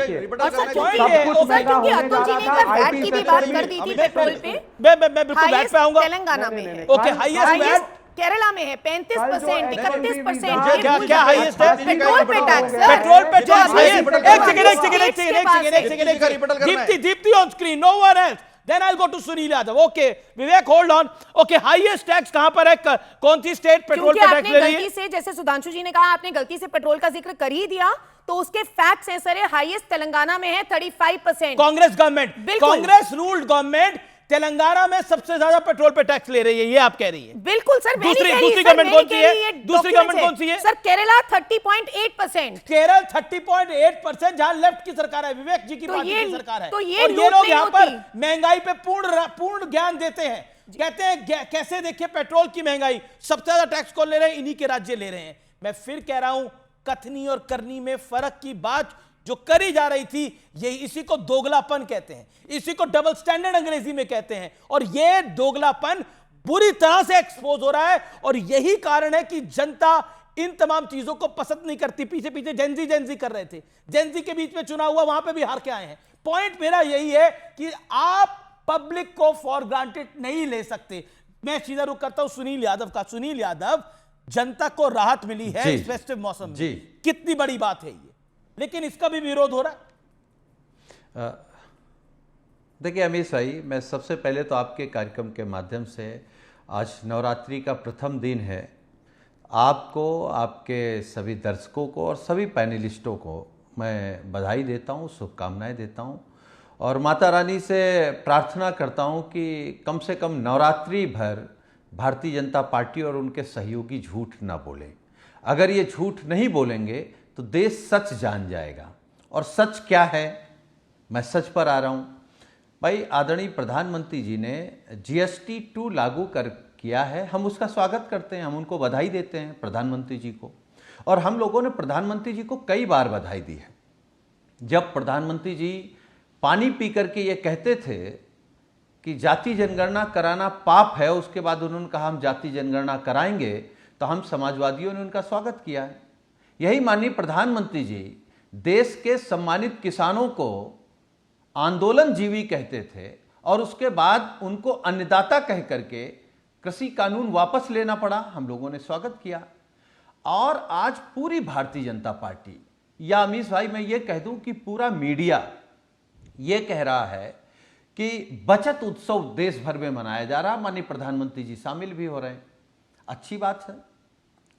जी ने वैट की भी बात कर दी थी पेट्रोल पे, मैं बिल्कुल वैट पे आऊंगा तेलंगाना में, ओके, हाईएस्ट वैट केरला में है 35%, 31%। क्या हाईएस्ट है? पेट्रोल पे टैक्स, पेट्रोल पे टैक्स। एक Deepti on screen, no one else, then I will go to Sunil Yadav. Okay Vivek, hold on. Okay, highest tax कहां पर है? कौन सी स्टेट पेट्रोल पे टैक्स ले रही है? गलती से, जैसे सुधांशु जी ने कहा, आपने गलती से पेट्रोल का जिक्र कर ही दिया, तो उसके फैक्ट्स हैं सर, हाईएस्ट तेलंगाना में है 35%। Congress government, Congress ruled government Telangana में सबसे ज्यादा पेट्रोल पे टैक्स ले रही है, ये आप कह रही है? बिल्कुल सर। दूसरी गवर्नमेंट कौन सी है? दूसरी गवर्नमेंट कौन सी है? सर केरला 30.8%। केरल 30.8%, जहां लेफ्ट की सरकार है, विवेक जी की पार्टी की सरकार है, तो और ये लोग यहाँ पर महंगाई पे पूर्ण ज्ञान देते हैं, कहते हैं कैसे देखिए पेट्रोल की महंगाई, सबसे ज्यादा टैक्स कौन ले रहे हैं? इन्हीं के राज्य ले रहे हैं। मैं फिर कह रहा हूं, कथनी और करनी में फर्क की बात जो करी जा रही थी, ये इसी को दोगलापन कहते हैं, इसी को डबल स्टैंडर्ड अंग्रेजी में कहते हैं, और ये दोगलापन बुरी तरह से एक्सपोज हो रहा है, और यही कारण है कि जनता इन तमाम चीजों को पसंद नहीं करती। पीछे पीछे जेंजी कर रहे थे, जेंजी के बीच में चुनाव हुआ, वहां पे भी हार के आए हैं। पॉइंट मेरा यही है कि आप पब्लिक को फॉर ग्रांटेड नहीं ले सकते। मैं सीधा रुख करता हूं सुनील यादव का। सुनील यादव, जनता को राहत मिली है इस फेस्टिव मौसम में, कितनी बड़ी बात है ये, लेकिन इसका भी विरोध हो रहा है। देखिए अमीश भाई, मैं सबसे पहले तो आपके कार्यक्रम के माध्यम से, आज नवरात्रि का प्रथम दिन है, आपको, आपके सभी दर्शकों को और सभी पैनलिस्टों को मैं बधाई देता हूँ, शुभकामनाएं देता हूँ, और माता रानी से प्रार्थना करता हूँ कि कम से कम नवरात्रि भर भारतीय जनता पार्टी और उनके सहयोगी झूठ ना बोलें। अगर ये झूठ नहीं बोलेंगे तो देश सच जान जाएगा। और सच क्या है, मैं सच पर आ रहा हूँ भाई। आदरणीय प्रधानमंत्री जी ने GST 2 लागू किया है, हम उसका स्वागत करते हैं, हम उनको बधाई देते हैं प्रधानमंत्री जी को, और हम लोगों ने प्रधानमंत्री जी को कई बार बधाई दी है। जब प्रधानमंत्री जी पानी पी करके ये कहते थे कि जाति जनगणना कराना पाप है, उसके बाद उन्होंने कहा हम जाति जनगणना कराएंगे, तो हम समाजवादियों ने उनका स्वागत किया है। यही माननीय प्रधानमंत्री जी देश के सम्मानित किसानों को आंदोलन जीवी कहते थे, और उसके बाद उनको अन्नदाता कह करके कृषि कानून वापस लेना पड़ा, हम लोगों ने स्वागत किया। और आज पूरी भारतीय जनता पार्टी, या अमीश भाई मैं ये कह दूं कि पूरा मीडिया ये कह रहा है कि बचत उत्सव देश भर में मनाया जा रहा, माननीय प्रधानमंत्री जी शामिल भी हो रहे हैं। अच्छी बात है,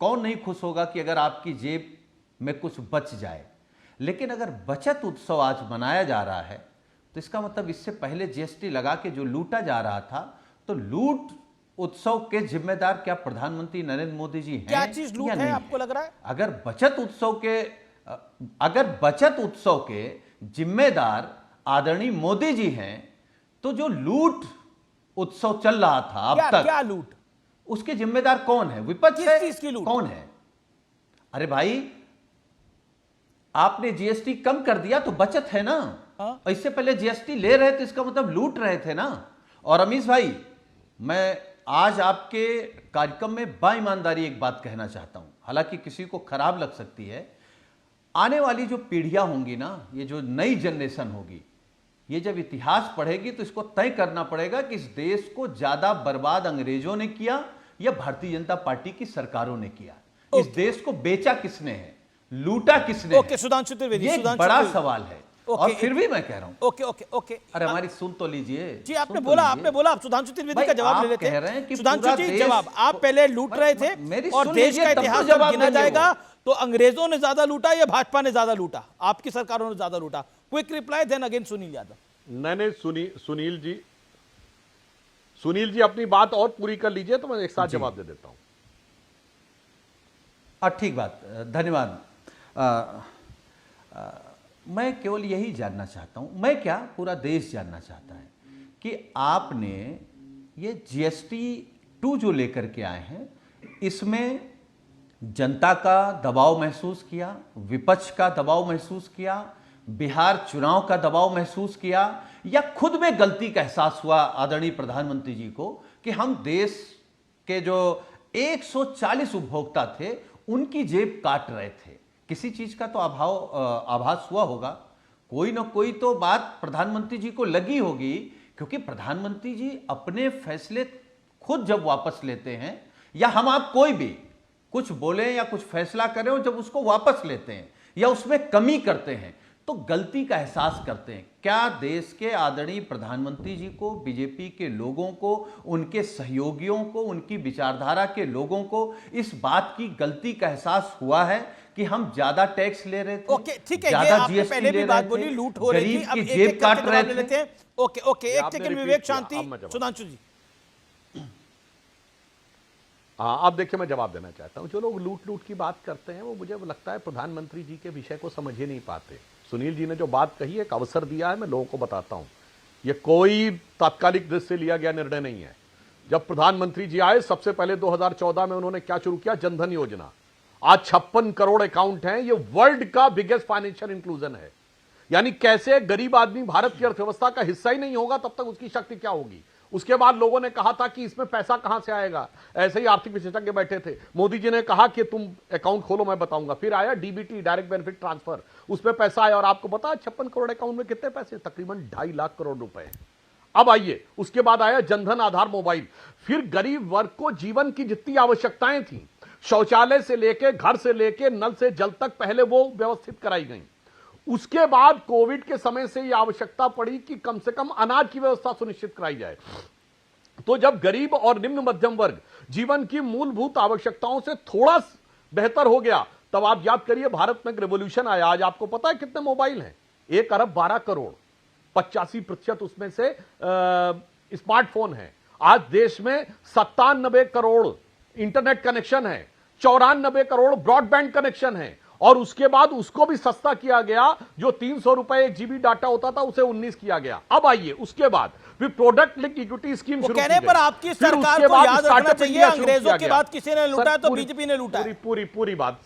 कौन नहीं खुश होगा कि अगर आपकी जेब में कुछ बच जाए। लेकिन अगर बचत उत्सव आज मनाया जा रहा है तो इसका मतलब इससे पहले GST लगा के जो लूटा जा रहा था, तो लूट उत्सव के जिम्मेदार क्या प्रधानमंत्री नरेंद्र मोदी जी हैं? क्या चीज लूट या है नहीं आपको लग रहा है? अगर बचत उत्सव के जिम्मेदार आदरणीय मोदी जी हैं, तो जो लूट उत्सव चल रहा था अब तक, क्या लूट, उसके जिम्मेदार कौन है? विपक्ष किस है? चीज की लूट? कौन है? अरे भाई, आपने जीएसटी कम कर दिया तो बचत है ना। इससे पहले जीएसटी ले रहे थे, इसका मतलब लूट रहे थे ना। और अमीश भाई, मैं आज आपके कार्यक्रम में बाईमानदारी एक बात कहना चाहता हूं, हालांकि किसी को खराब लग सकती है। आने वाली जो पीढ़ियां होंगी ना, ये जो नई जनरेशन होगी, ये जब इतिहास पढ़ेगी तो इसको तय करना पड़ेगा कि इस देश को ज्यादा बर्बाद अंग्रेजों ने किया या भारतीय जनता पार्टी की सरकारों ने किया। इस देश को बेचा किसने है, लूटा किसने है? सुधांशु त्रिवेदी, ये बड़ा सवाल है। और फिर भी मैं कह रहा हूं, ओके, अरे हमारी सुन तो लीजिए जी। आपने बोला आप सुधांशु त्रिवेदी का जवाब ले लेते हैं। कह रहे हैं कि सुधांशु जी जवाब, आप पहले लूट रहे थे और देश का इतिहास जब गिना जाएगा तो अंग्रेजों ने ज्यादा लूटा या भाजपा ने ज्यादा लूटा, आपकी सरकारों ने ज्यादा लूटा? Quick reply, then again Sunil Yadav. नहीं, सुनील जी अपनी बात और पूरी कर लीजिए तो मैं एक साथ जवाब दे देता हूं। ठीक बात, धन्यवाद। मैं केवल यही जानना चाहता हूं, मैं क्या, पूरा देश जानना चाहता है कि आपने ये जीएसटी 2 जो लेकर के आए हैं, इसमें जनता का दबाव महसूस किया, विपक्ष का दबाव महसूस किया, बिहार चुनाव का दबाव महसूस किया, या खुद में गलती का एहसास हुआ आदरणीय प्रधानमंत्री जी को कि हम देश के जो 140 उपभोक्ता थे उनकी जेब काट रहे थे? किसी चीज का तो आभास हुआ होगा, कोई ना कोई तो बात प्रधानमंत्री जी को लगी होगी, क्योंकि प्रधानमंत्री जी अपने फैसले खुद जब वापस लेते हैं, या हम आप कोई भी कुछ बोले या कुछ फैसला करें और जब उसको वापस लेते हैं या उसमें कमी करते हैं तो गलती का एहसास करते हैं। क्या देश के आदरणीय प्रधानमंत्री जी को, बीजेपी के लोगों को, उनके सहयोगियों को, उनकी विचारधारा के लोगों को इस बात की गलती का एहसास हुआ है कि हम ज्यादा टैक्स ले रहे थे? ओके, ठीक है, ये आपने पहले भी बात बोली, लूट हो रही थी, अब एक काट रहे थे। ओके, एक सेकंड, विवेक शांति, सुधांशु जी। हाँ, अब देखिए, मैं जवाब देना चाहता हूं। जो लोग लूट की बात करते हैं वो मुझे लगता है प्रधानमंत्री जी के विषय को समझ ही नहीं पाते। सुनील जी ने जो बात कही, एक अवसर दिया है, मैं लोगों को बताता हूं। ये कोई तात्कालिक दृष्टि से लिया गया निर्णय नहीं है। जब प्रधानमंत्री जी आए, सबसे पहले 2014 में उन्होंने क्या शुरू किया? जनधन योजना। आज 56 करोड़ अकाउंट हैं। ये वर्ल्ड का बिगेस्ट फाइनेंशियल इंक्लूजन है। यानी कैसे गरीब आदमी भारत की अर्थव्यवस्था का हिस्सा ही नहीं होगा, तब तक उसकी शक्ति क्या होगी? उसके बाद लोगों ने कहा था कि इसमें पैसा कहां से आएगा, ऐसे ही आर्थिक विशेषज्ञ बैठे थे। मोदी जी ने कहा कि तुम अकाउंट खोलो, मैं बताऊंगा। फिर आया डीबीटी, डायरेक्ट बेनिफिट ट्रांसफर, उसमें पैसा आया। और आपको पता है 56 करोड़ अकाउंट में कितने पैसे? तकरीबन 2.5 लाख करोड़ रुपए। अब आइए, उसके बाद आया जनधन आधार मोबाइल। फिर गरीब वर्ग को जीवन की जितनी आवश्यकताएं थी, शौचालय से लेके, घर से लेके, नल से जल तक, पहले वो व्यवस्थित कराई गई। उसके बाद कोविड के समय से यह आवश्यकता पड़ी कि कम से कम अनाज की व्यवस्था सुनिश्चित कराई जाए। तो जब गरीब और निम्न मध्यम वर्ग जीवन की मूलभूत आवश्यकताओं से थोड़ा बेहतर हो गया, तब आप याद करिए भारत में एक रेवोल्यूशन आया। आज आपको पता है कितने मोबाइल हैं? 1 अरब 12 करोड़, 85% उसमें से स्मार्टफोन है। आज देश में 97 करोड़ इंटरनेट कनेक्शन है, 94 करोड़ ब्रॉडबैंड कनेक्शन है। और उसके बाद उसको भी सस्ता किया गया। जो 300 रुपए 1 जीबी डाटा होता था उसे 19 किया गया। अब आइए, उसके बाद फिर प्रोडक्ट लिंक इक्विटी स्कीम शुरू की गई। पर आपकी सरकार को याद रखना चाहिए, अंग्रेजों के बाद किसी ने लूटा तो बीजेपी ने लूटा। पूरी बात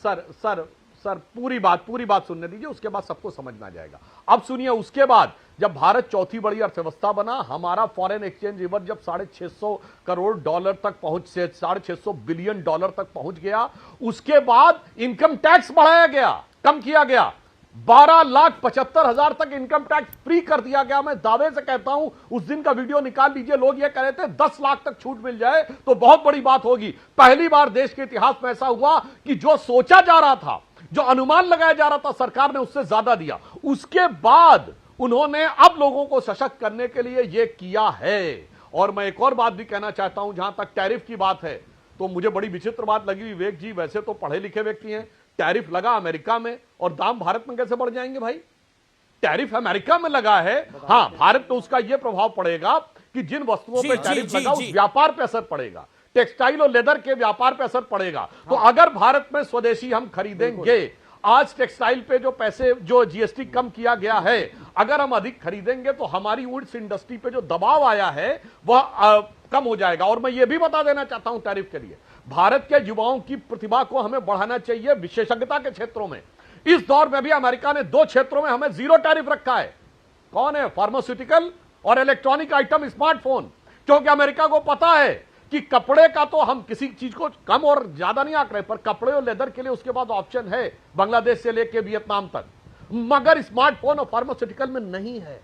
सर पूरी बात सुनने दीजिए, उसके बाद सबको समझ में आ जाएगा। अब सुनिए, उसके बाद जब भारत चौथी बड़ी अर्थव्यवस्था बना, हमारा फॉरेन एक्सचेंज रिजर्व जब $650 करोड़ तक पहुंच से $650 बिलियन तक पहुंच गया, उसके बाद इनकम टैक्स बढ़ाया गया, कम किया गया। 12,75,000 तक इनकम टैक्स फ्री कर दिया गया। मैं दावे से कहता हूं, उस दिन का वीडियो निकाल लीजिए। लोग ये कह रहे थे 10 लाख तक छूट मिल जाए तो बहुत बड़ी बात होगी। पहली बार देश के इतिहास में ऐसा हुआ कि जो सोचा जा रहा था, जो अनुमान लगाया जा रहा था, सरकार ने उससे ज्यादा दिया। उसके बाद उन्होंने अब लोगों को सशक्त करने के लिए यह किया है। और मैं एक और बात भी कहना चाहता हूं, जहां तक टैरिफ की बात है, तो मुझे बड़ी विचित्र बात लगी। विवेक जी वैसे तो पढ़े लिखे व्यक्ति हैं, टैरिफ लगा अमेरिका में और दाम भारत में कैसे बढ़ जाएंगे भाई? टैरिफ अमेरिका में लगा है, हाँ, भारत में उसका यह प्रभाव पड़ेगा कि जिन वस्तुओं पर टैरिफ लगा उस व्यापार पर असर पड़ेगा। टेक्सटाइल और लेदर के व्यापार पर असर पड़ेगा। तो अगर भारत में स्वदेशी हम खरीदेंगे, आज टेक्सटाइल पे जो पैसे जो जीएसटी कम किया गया है, अगर हम अधिक खरीदेंगे तो हमारी वुड्स इंडस्ट्री पे जो दबाव आया है वह कम हो जाएगा। और मैं ये भी बता देना चाहता हूं, टैरिफ के लिए भारत के युवाओं की प्रतिभा को हमें बढ़ाना चाहिए विशेषज्ञता के क्षेत्रों में। इस दौर में भी अमेरिका ने 2 क्षेत्रों में हमें 0 टैरिफ रखा है। कौन है? फार्मास्यूटिकल और इलेक्ट्रॉनिक आइटम, स्मार्टफोन। क्योंकि अमेरिका को पता है कि कपड़े का तो हम किसी चीज को कम और ज्यादा नहीं आंक रहे, पर कपड़े और लेदर के लिए उसके बाद ऑप्शन है बांग्लादेश से लेकर वियतनाम तक, मगर स्मार्टफोन और फार्मास्यूटिकल में नहीं है।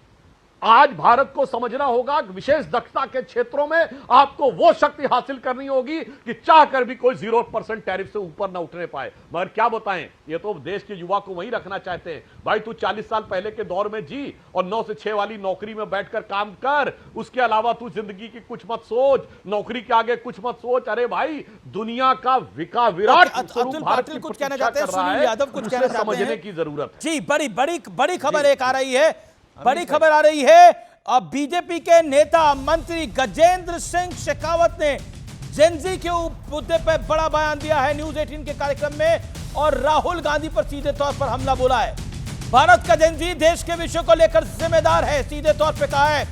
आज भारत को समझना होगा कि विशेष दक्षता के क्षेत्रों में आपको वो शक्ति हासिल करनी होगी कि चाहकर भी कोई 0% टैरिफ से ऊपर ना उठने पाए। मगर क्या बताएं, ये तो देश के युवा को वहीं रखना चाहते हैं। भाई तू 40 साल पहले के दौर में जी और 9 से 6 वाली नौकरी में बैठकर काम कर, उसके अलावा तू जिंदगी की कुछ मत सोच, नौकरी के आगे कुछ मत सोच। अरे भाई, दुनिया का विराट स्वरूप भारत की कुछ कहना प्रतीक्षा चाहते हैं, कर रहा सुनील है, यादव कुछ उसे कहना चाहते समझने हैं की जरूरत है। जी, बड़ी खबर एक आ रही है, बड़ी खबर आ रही है। अब बीजेपी के नेता मंत्री गजेंद्र सिंह शेखावत ने जेनजी के मुद्दे पर बड़ा बयान दिया है न्यूज 18 के कार्यक्रम में, और राहुल गांधी पर सीधे तौर पर हमला बोला है। भारत का जेनजी देश के विषयों को लेकर जिम्मेदार है, सीधे तौर पर कहा है।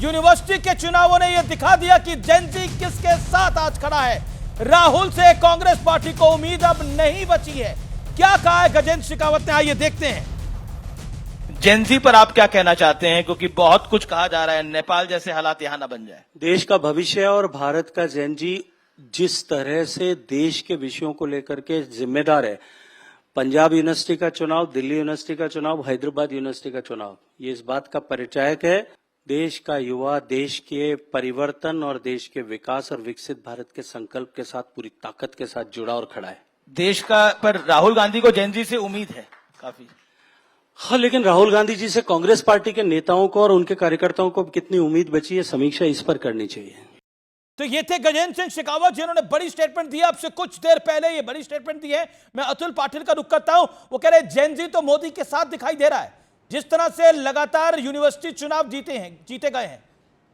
यूनिवर्सिटी के चुनावों ने यह दिखा दिया कि जेनजी किसके साथ आज खड़ा है। राहुल से कांग्रेस पार्टी को उम्मीद अब नहीं बची है। क्या कहा है गजेंद्र शेखावत ने, आइए देखते हैं। जेनजी पर आप क्या कहना चाहते हैं, क्योंकि बहुत कुछ कहा जा रहा है, नेपाल जैसे हालात यहां ना बन जाए। देश का भविष्य और भारत का जेनजी जिस तरह से देश के विषयों को लेकर के जिम्मेदार है, पंजाब यूनिवर्सिटी का चुनाव, दिल्ली यूनिवर्सिटी का चुनाव, हैदराबाद यूनिवर्सिटी का चुनाव, ये इस बात का परिचायक है। देश का युवा देश के परिवर्तन और देश के विकास और विकसित भारत के संकल्प के साथ पूरी ताकत के साथ जुड़ा और खड़ा है। देश का पर राहुल गांधी को जेनजी से उम्मीद है काफी। हाँ, लेकिन राहुल गांधी जी से कांग्रेस पार्टी के नेताओं को और उनके कार्यकर्ताओं को कितनी उम्मीद बची है, समीक्षा इस पर करनी चाहिए। तो ये थे गजेंद्र सिंह शेखावत, जिन्होंने बड़ी स्टेटमेंट दी है। अब से कुछ देर पहले ये बड़ी स्टेटमेंट दी है। मैं अतुल पाटिल का रुख करता हूं। वो कह रहे जेनजी तो मोदी के साथ दिखाई दे रहा है, जिस तरह से लगातार यूनिवर्सिटी चुनाव जीते गए हैं।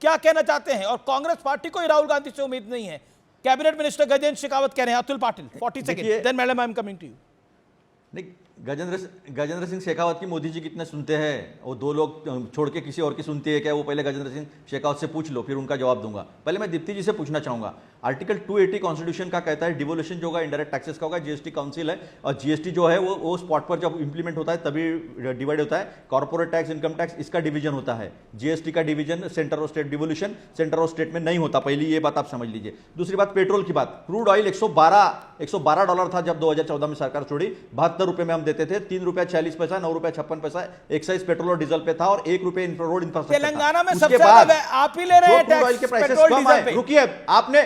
क्या कहना चाहते हैं? और कांग्रेस पार्टी को राहुल गांधी से उम्मीद नहीं है, कैबिनेट मिनिस्टर गजेंद्र शेखावत कह रहे हैं। Atul Patil 40 second, then madam I am coming to you. नहीं, गजेंद्र सिंह शेखावत की मोदी जी कितने सुनते हैं? वो 2 लोग छोड़ के किसी और की सुनती है क्या? वो पहले गजेंद्र सिंह शेखावत से पूछ लो, फिर उनका जवाब दूंगा। पहले मैं दीप्ति जी से पूछना चाहूंगा, आर्टिकल 280 कॉन्स्टिट्यूशन का कहता है डिवोल्यूशन जो होगा इंडायरेक्ट टैक्सेस का होगा, जीएसटी काउंसिल है, और जीएसटी जो है वो स्पॉट पर जब इंप्लीमेंट होता है तभी डिवाइड होता है। कॉर्पोरेट टैक्स, इनकम टैक्स, इसका डिवीजन होता है। जीएसटी का डिवीजन सेंटर और स्टेट, डिवोल्यूशन सेंटर और स्टेट में नहीं होता। पहली ये बात आप समझ लीजिए। दूसरी बात, पेट्रोल की बात, क्रूड ऑयल $112 था जब 2014 में सरकार छोड़ी। 72 रुपए में हम देते थे, ₹3.46, ₹9.56 एक्साइज पेट्रोल और डीजल पे था, और ₹1 रोड इंफ्रास्ट्रक्चर। तेलंगाना में सबसे ज्यादा आप ही ले रहे हैं क्रूड ऑयल के प्राइसेस पेट्रोल कम डीजल आए। पे। रुकिए, आपने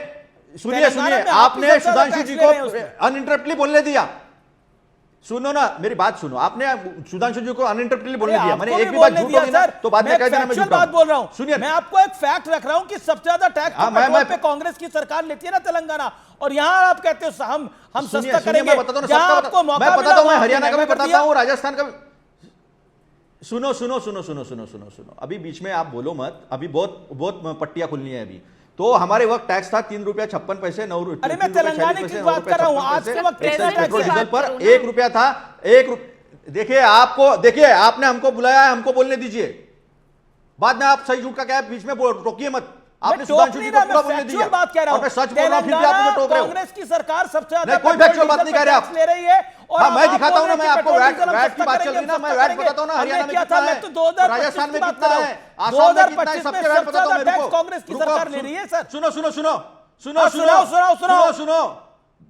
सुनिए, आपने सुधांशु जी को अनइंटरप्टली बोलने दिया। सुनो ना, मेरी बात सुनो। आपने सुधांशु जी को अनइंटरप्टली बोलने दिया। मैंने एक भी बात झूठ होगी ना तो बाद में कह देना मैं झूठ बात बोल रहा हूं। सुनिए, मैं आपको एक फैक्ट रख रहा हूं कि सबसे ज्यादा टैक्स पेट्रोल पे कांग्रेस की सरकार लेती है ना तेलंगाना, और यहां आप कहते हो हम सस्ता करेंगे। मैं बताता हूं, मैं हरियाणा का भी बताता हूं, राजस्थान का भी। सुनो, अभी बीच में आप बोलो मत। अभी बहुत पट्टियां खुलनी है अभी। तो हमारे वक्त टैक्स था ₹3.56, 9 रुपए। अरे मैं तेलंगाना की बात कर रहा हूं। आज के वक्त पेट्रोल डीजल पर ₹1 था। देखिए, आपने हमको बुलाया है, हमको बोलने दीजिए। बाद में आप सही झूठ का क्या है, बीच में रोकिए मत। आपने सुधांशु जी को पूरा बोलने दिया, बात कह रहा हूं। और मैं सच बोल रहा हूं, फिर भी आप मुझे टोक रहे हो। कांग्रेस की सरकार सबसे ज्यादा कोई फैक्चुअल बात नहीं कह रहे आप ले रही है। और हाँ, मैं दिखाता हूं ना, मैं आपको वैट की बात चल रही ना, मैं वैट बताता हूं ना। हरियाणा में कितना है, राजस्थान में कितना है, आसाम में कितना है, सबके वैट बताता हूं मेरे को। कांग्रेस की सरकार ले रही है सर। सुनो,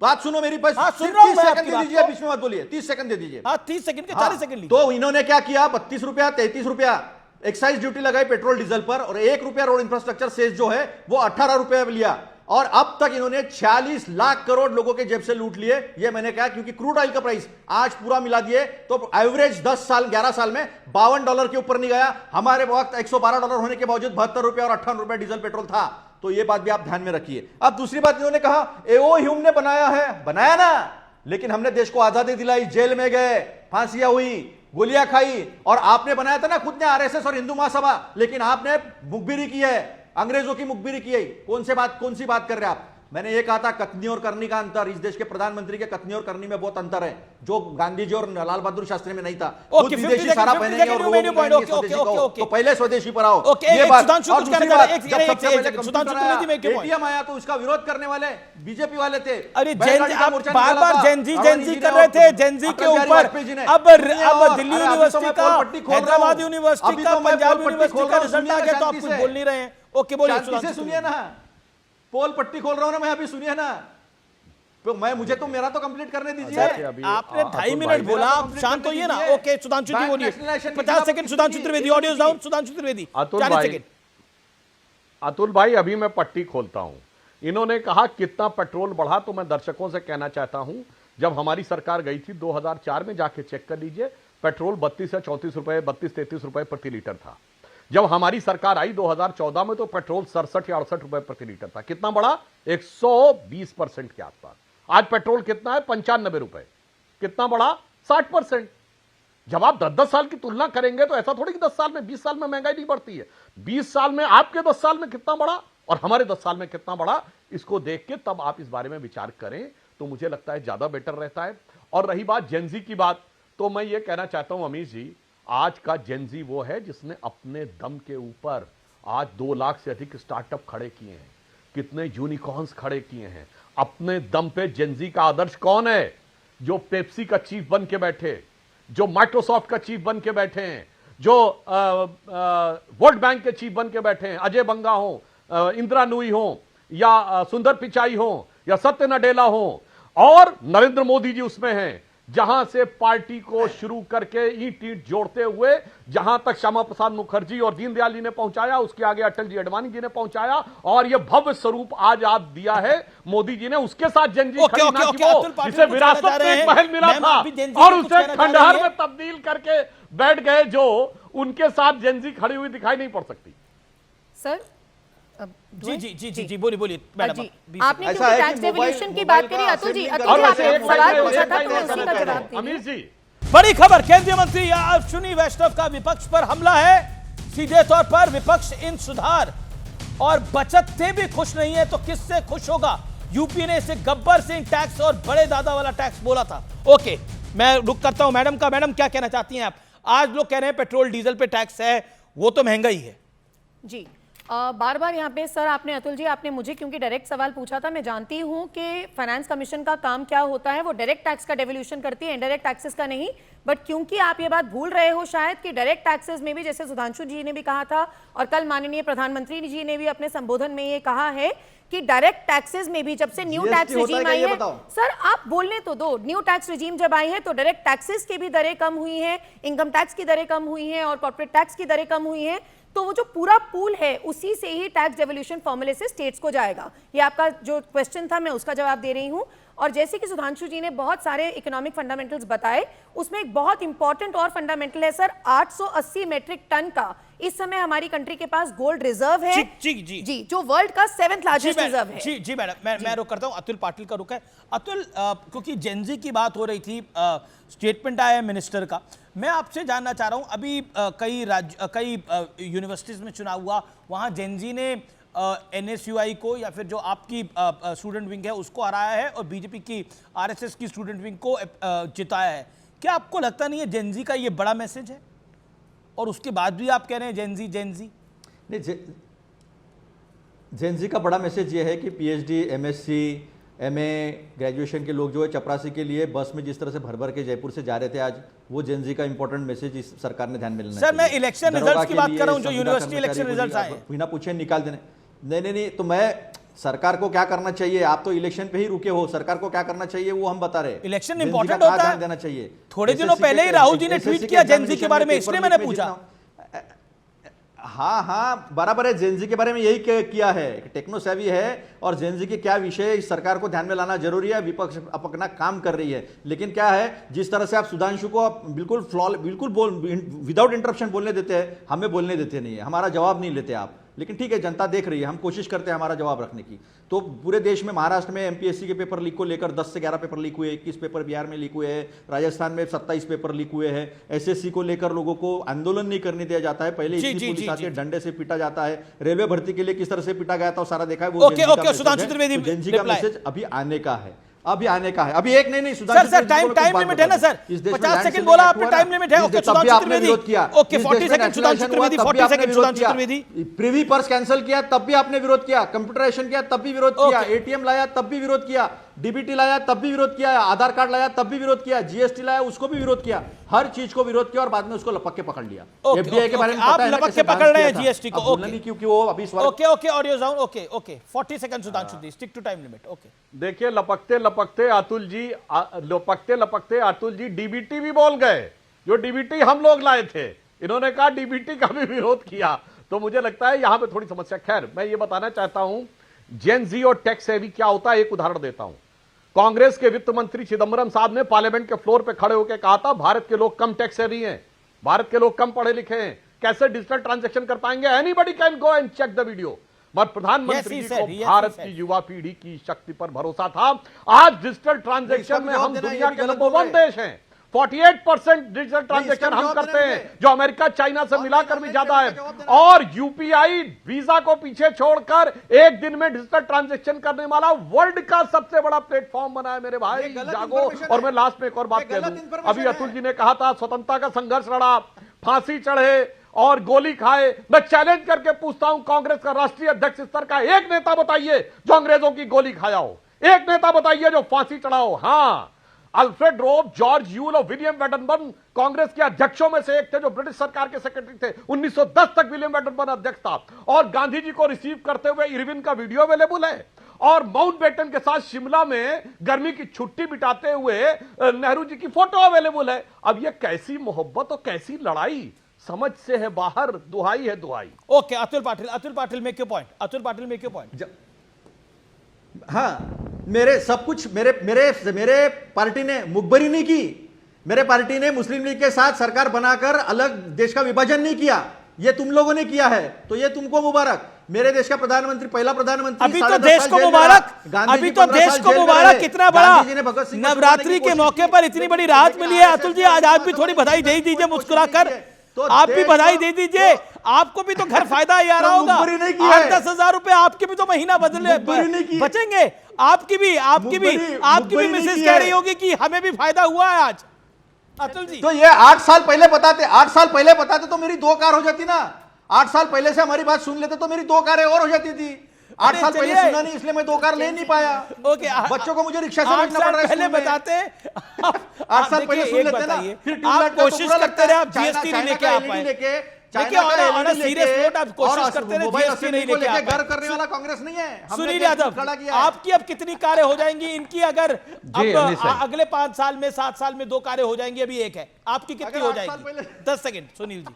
बात सुनो मेरी। बस 30 सेकंड दे दीजिए, बीच में मत बोलिए। 30 सेकंड दे दीजिए। 30 सेकंड के 40 सेकंड। तो इन्होंने क्या किया, ₹32, ₹33 एक्साइज ड्यूटी लगाई पेट्रोल डीजल पर, और ₹1 रोड इंफ्रास्ट्रक्चर सेस जो है वो ₹18 लिया। और अब तक इन्होंने 46 लाख करोड़ लोगों के जेब से लूट लिए। ये मैंने कहा क्योंकि क्रूड ऑयल का प्राइस आज पूरा मिला दिए तो एवरेज 11 साल में $52 के ऊपर नहीं गया। हमारे वक्त $112 होने के बावजूद ₹72 और ₹58 डीजल पेट्रोल था। तो ये बात भी आप ध्यान में रखिए। अब दूसरी बात, इन्होंने कहा एओ ह्यूम ने बनाया ना, लेकिन हमने देश को आजादी दिलाई, जेल में गए, फांसियां हुई, गोलियां खाई, और आपने बनाया था ना खुद ने आरएसएस और हिंदू महासभा, लेकिन आपने मुखबिरी की है, अंग्रेजों की मुखबिरी की है। कौन सी बात कर रहे हैं आप? मैंने ये कहा था कथनी और करनी का अंतर, इस देश के प्रधानमंत्री के कथनी और करनी में बहुत अंतर है, जो गांधी जी और लाल बहादुर शास्त्री में नहीं था। खुद विदेशी सारा पहनेंगे और लोगों को कहेंगे स्वदेशी को, तो पहले स्वदेशी पर आओ। ये बात। और दूसरी बात, जब सबसे पहले एटीएम आया तो उसका विरोध करने वाले बीजेपी वाले थे। अरे आप बार-बार जेनजी कर रहे थे, जेनजी के ऊपर अब दिल्ली यूनिवर्सिटी का, हैदराबाद यूनिवर्सिटी का, पंजाब यूनिवर्सिटी का रिजल्ट आ गया तो आप कुछ बोल नहीं रहे हैं। ओके, बोलिए। सुनिए ना, पोल पट्टी खोल रहा हूं ना मैं, अभी सुनिए ना, तो मुझे तो मेरा तो कंप्लीट करने दीजिए। आपने 2.5 मिनट बोला, शांत होइए ना। ओके, सुधांशु जी बोलिए। 50 second Sudhanshu Trivedi, audio down. Sudhanshu Trivedi, Atul भाई, अभी मैं पट्टी खोलता हूं। इन्होंने कहा कितना पेट्रोल बढ़ा, तो मैं दर्शकों से कहना चाहता हूं, जब हमारी सरकार गई थी 2004 में, जाके चेक कर लीजिए, पेट्रोल 32 या 34 रुपए, 32-33 रुपए प्रति लीटर था। जब हमारी सरकार आई 2014 में, तो पेट्रोल 67 या 68 रुपए प्रति लीटर था। कितना बढ़ा? 120% के आसपास। आज पेट्रोल कितना है? 95 रुपए। कितना बढ़ा? 60%। जब आप 10-10 साल की तुलना करेंगे तो ऐसा थोड़ी कि 10 साल में, 20 साल में महंगाई नहीं बढ़ती है। 20 साल में, आपके 10 साल में कितना बढ़ा और हमारे 10 साल में कितना बढ़ा, इसको देख के तब आप इस बारे में विचार करें, तो मुझे लगता है ज्यादा बेटर रहता है। और रही बात जेनजी की बात, तो मैं ये कहना चाहता हूं अमीश जी, आज का जेनजी वो है जिसने अपने दम के ऊपर आज 2 लाख से अधिक स्टार्टअप खड़े किए हैं, कितने यूनिकॉर्न्स खड़े किए हैं अपने दम पे। जेनजी का आदर्श कौन है? जो पेप्सी का चीफ बन के बैठे, जो माइक्रोसॉफ्ट का चीफ बन के बैठे हैं, जो वर्ल्ड बैंक के चीफ बन के बैठे हैं, अजय बंगा हो, इंदिरा नूई हो, या सुंदर पिचाई हो, या सत्य नडेला हो, और नरेंद्र मोदी जी उसमें हैं, जहां से पार्टी को शुरू करके ईंट ईंट जोड़ते हुए जहां तक श्यामा प्रसाद मुखर्जी और दीनदयाल जी ने पहुंचाया, उसके आगे अटल जी अडवाणी जी ने पहुंचाया, और यह भव्य स्वरूप आज आप दिया है मोदी जी ने। उसके साथ जेनजी खड़ी ना की वो जिसे विरासत में एक महल मिला था और उसे खंडहर में तब्दील करके बैठ गए, जो उनके साथ जेनजी खड़ी हुई दिखाई नहीं पड़ सकती। सर जी बोलिए मैडम। आपने टैक्स डेवल्यूशन की बात करी अतुल जी, आपने सवाल पूछा था तो मैं उसी का जवाब दूंगी। अमीर जी, बड़ी खबर, केंद्रीय मंत्री अश्विनी वैष्णव का विपक्ष पर हमला है। सीधे तौर पर विपक्ष इन सुधार और बचत से भी खुश नहीं है, तो किससे खुश होगा? यूपी ने इसे गब्बर सिंह टैक्स और बड़े दादा वाला टैक्स बोला था। ओके, मैं रुक करता हूं मैडम का। मैडम क्या कहना चाहती हैं आप? आज लोग कह रहे हैं पेट्रोल डीजल पे टैक्स है, वो तो महंगा ही है। जी, बार बार यहाँ पे सर आपने, अतुल जी आपने मुझे क्योंकि डायरेक्ट सवाल पूछा था, मैं जानती हूँ कि फाइनेंस कमीशन का काम क्या होता है, वो डायरेक्ट टैक्स का डेवल्यूशन करती है, इनडायरेक्ट टैक्सेस का नहीं। बट क्योंकि आप ये बात भूल रहे हो शायद कि डायरेक्ट टैक्सेस में भी, जैसे सुधांशु जी ने भी कहा था और कल माननीय प्रधानमंत्री जी ने भी अपने संबोधन में ये कहा है कि डायरेक्ट टैक्सेस में भी जब से न्यू टैक्स रिजीम आई है, सर आप बोलने तो दो, न्यू टैक्स रिजीम जब आई है तो डायरेक्ट टैक्सेस की भी दरें कम हुई हैं, इनकम टैक्स की दरें कम हुई हैं और कॉर्पोरेट टैक्स की दरें कम हुई हैं। तो वो जो पूरा पूल है उसी से ही टैक्स डेवल्यूशन फॉर्मूले से स्टेट्स को जाएगा। ये आपका जो क्वेश्चन था मैं उसका जवाब दे रही हूं। और जैसे कि सुधांशु जी ने बहुत सारे इकोनॉमिक फंडामेंटल्स बताए, उसमें एक बहुत इंपॉर्टेंट और फंडामेंटल है सर, 880 मेट्रिक टन का इस समय हमारी कंट्री के पास गोल्ड रिजर्व है। जी, जो वर्ल्ड का 7th लार्जेस्ट रिजर्व है। जी मैडम, मैं रुक करता हूं। अतुल पाटिल का रुक है। अतुल, क्योंकि जेनजी की बात हो रही थी, स्टेटमेंट आया है मिनिस्टर का, मैं आपसे जानना चाह रहा हूं, अभी कई यूनिवर्सिटीज में चुनाव हुआ, वहां जेनजी ने NSUI को या फिर जो आपकी स्टूडेंट विंग है उसको हराया है और बीजेपी की RSS की स्टूडेंट विंग को जिताया है। क्या आपको लगता नहीं है जेनजी का ये बड़ा मैसेज है? और उसके बाद भी आप कह रहे हैं जेनजी नहीं, जेनजी का बड़ा मैसेज ये है कि PhD, MSc, MA ग्रेजुएशन के लोग जो है चपरासी के लिए बस में जिस तरह से भर भर के जयपुर से जा रहे थे, आज वो जेनजी का इंपॉर्टेंट मैसेज इस सरकार ने ध्यान में लेना। सर मैं इलेक्शन रिजल्ट्स की बात कर रहा हूं, जो यूनिवर्सिटी इलेक्शन रिजल्ट्स आए, बिना पूछे निकाल देने। नहीं, तो मैं सरकार को क्या करना चाहिए, आप तो इलेक्शन पे ही रुके हो, सरकार को क्या करना चाहिए वो हम बता रहे। इलेक्शन इंपॉर्टेंट होता है, देना चाहिए। थोड़े दिनों पहले ही राहुल जी ने ट्वीट किया जेनजी के बारे में, इसलिए मैंने पूछा। हाँ बराबर है, जेनजी के बारे में यही किया है, टेक्नो सेवी है और जेनजी के क्या विषय इस सरकार को ध्यान में लाना जरूरी है। विपक्ष अपना काम कर रही है, लेकिन क्या है, जिस तरह से आप सुधांशु को बिल्कुल विदाउट इंटरप्शन बोलने देते हैं, हमें बोलने देते नहीं है, हमारा जवाब नहीं लेते आप। लेकिन ठीक है, जनता देख रही है, हम कोशिश करते हैं हमारा जवाब रखने की। तो पूरे देश में महाराष्ट्र में एमपीएससी के पेपर लीक को लेकर 10 से 11 पेपर लीक हुए, 21 पेपर बिहार में लीक हुए हैं, राजस्थान में 27 पेपर लीक हुए हैं। एसएससी को लेकर लोगों को आंदोलन नहीं करने दिया जाता है, पहले इतनी पुलिस आती है, डंडे से पीटा जाता है। रेलवे भर्ती के लिए किस तरह से पीटा गया था सारा देखा है। वो सुधांशु त्रिवेदी, जेनजी का मैसेज अभी आने का है, अभी आने का है, अभी एक नहीं सर टाइम लिमिट है ना सर, 50 सेकंड बोला आपने, टाइम लिमिट है। Okay Sudhanshu Trivedi, okay 40 second Sudhanshu Trivedi, 40 second Sudhanshu Trivedi. Privi purse cancel किया तब भी आपने विरोध किया, कंप्यूटराइजेशन किया तब भी विरोध किया, एटीएम लाया तब भी विरोध किया, डीबीटी लाया तब भी विरोध किया, आधार कार्ड लाया तब भी विरोध किया, जीएसटी लाया उसको भी विरोध किया, हर चीज को विरोध किया और बाद में उसको लपक के पकड़ लिया। एफडीआई के बारे में आप लपक के पकड़ रहे हैं जीएसटी को, क्योंकि वो अभी okay audio sound, okay 40 second Sudhanshu ji, stick to time limit. Okay देखिए, लपकते लपकते अतुल जी डीबीटी भी बोल गए, जो डीबीटी हम लोग लाए थे, इन्होंने कहा डीबीटी का भी विरोध किया। तो मुझे लगता है यहां पे थोड़ी समस्या। खैर, मैं ये बताना चाहता हूं जेन जी और टैक्स सेवी क्या होता है, एक उदाहरण देता हूं। कांग्रेस के वित्त मंत्री चिदंबरम साहब ने पार्लियामेंट के फ्लोर पे खड़े होकर कहा था भारत के लोग कम टैक्स सेवी हैं, भारत के लोग कम पढ़े लिखे हैं, कैसे डिजिटल ट्रांजैक्शन कर पाएंगे, anybody can go and check the video. मगर प्रधानमंत्री जी को भारत की युवा पीढ़ी की शक्ति पर भरोसा था। आज डिजिटल ट्रांजैक्शन में हम दुनिया के नंबर 1 देश हैं, 48% डिजिटल ट्रांजैक्शन हम करते हैं, जो अमेरिका चाइना से मिलाकर भी ज्यादा है। और यूपीआई वीजा को पीछे छोड़कर एक दिन में डिजिटल ट्रांजैक्शन करने वाला वर्ल्ड का सबसे बड़ा प्लेटफॉर्म बना है मेरे भाई, जागो। और मैं लास्ट में एक और बात कह दूं, अभी अतुल जी ने कहा था स्वतंत्रता का संघर्ष लड़ा, फांसी चढ़े और गोली खाए। मैं चैलेंज करके पूछता हूं, कांग्रेस का राष्ट्रीय अध्यक्ष स्तर का एक नेता बताइए जो अंग्रेजों की गोली खाया हो, एक नेता बताइए जो फांसी चढ़ा हो। हां, अल्फ्रेड रोब, जॉर्ज यूल और विलियम वेडनबर्न कांग्रेस के अध्यक्षों में से एक थे, जो ब्रिटिश सरकार के सेक्रेटरी थे। 1910 तक विलियम वेडनबर्न अध्यक्ष था। और गांधी जी को रिसीव करते हुए इरविन का वीडियो अवेलेबल है। और माउंटबेटन के साथ शिमला में गर्मी की छुट्टी बिताते हुए नेहरू जी की फोटो अवेलेबल है। अब यह कैसी मोहब्बत और कैसी लड़ाई, समझ से है बाहर, दुहाई है दुहाई। ओके अतुल पाटिल में क्यों पॉइंट, अतुल पाटिल में क्यों पॉइंट? हाँ, मेरे सब कुछ मेरे पार्टी ने मुखबरी नहीं की, मेरे पार्टी ने मुस्लिम लीग के साथ सरकार बनाकर अलग देश का विभाजन नहीं किया, ये तुम लोगों ने किया है, तो ये तुमको मुबारक। मेरे देश का प्रधानमंत्री, पहला प्रधानमंत्री, अभी तो देश को मुबारक, अभी तो देश को मुबारक। कितना बड़ा नवरात्रि के मौके पर इतनी बड़ी राहत मिली है। अतुल जी, आज आप भी थोड़ी बधाई दे दीजिए मुस्कुराकर, आप भी बधाई दे दीजिए। आपको भी तो घर फायदा ही आ रहा होगा, 8-10 हजार रुपए आपके भी तो महीना बदले बचेंगे। आपकी भी मिसेज कह रही होगी कि हमें भी फायदा हुआ है आज। अतुल जी, तो ये 8 साल पहले बताते तो मेरी 2 कार हो जाती ना। 8 साल पहले से हमारी बात सुन लेते तो मेरी 2 कारें और हो जाती थी। 8 साल पहले सुना नहीं, इसलिए मैं 2 कार ले नहीं पाया। ओके, बच्चों को मुझे रिक्शा से भेजना पड़ रहा है। पहले बताते 8 साल पहले सुन लेते ना, फिर आप कोशिश करते रहे, आप जीएसटी नहीं लेके आ पाए। देखिए, ऑन सीरियस नोट आप कोशिश करते रहे, जीएसटी नहीं लेके आ पाए। घर करने वाला कांग्रेस नहीं है। सुनील यादव, आपकी अब कितनी कारें हो जाएंगी? इनकी अगर अब अगले 5 साल में, 7 साल में 2 कारें हो जाएंगी, अभी 1 है, आपकी कितनी हो जाएगी? 10 सेकंड सुनील जी।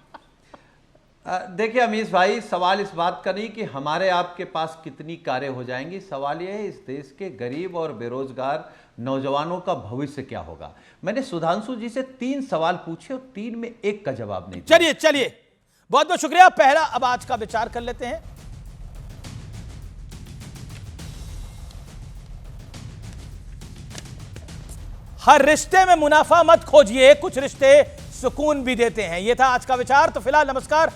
देखिए अमीश भाई, सवाल इस बात का नहीं कि हमारे आपके पास कितनी कारें हो जाएंगी, सवाल यह है इस देश के गरीब और बेरोजगार नौजवानों का भविष्य क्या होगा। मैंने सुधांशु जी से 3 सवाल पूछे और 3 में 1 का जवाब नहीं दिया। चलिए बहुत बहुत शुक्रिया। पहला अब आज का विचार कर लेते हैं। हर रिश्ते में मुनाफा मत खोजिए, कुछ रिश्ते सुकून भी देते हैं। यह था आज का विचार। तो फिलहाल नमस्कार।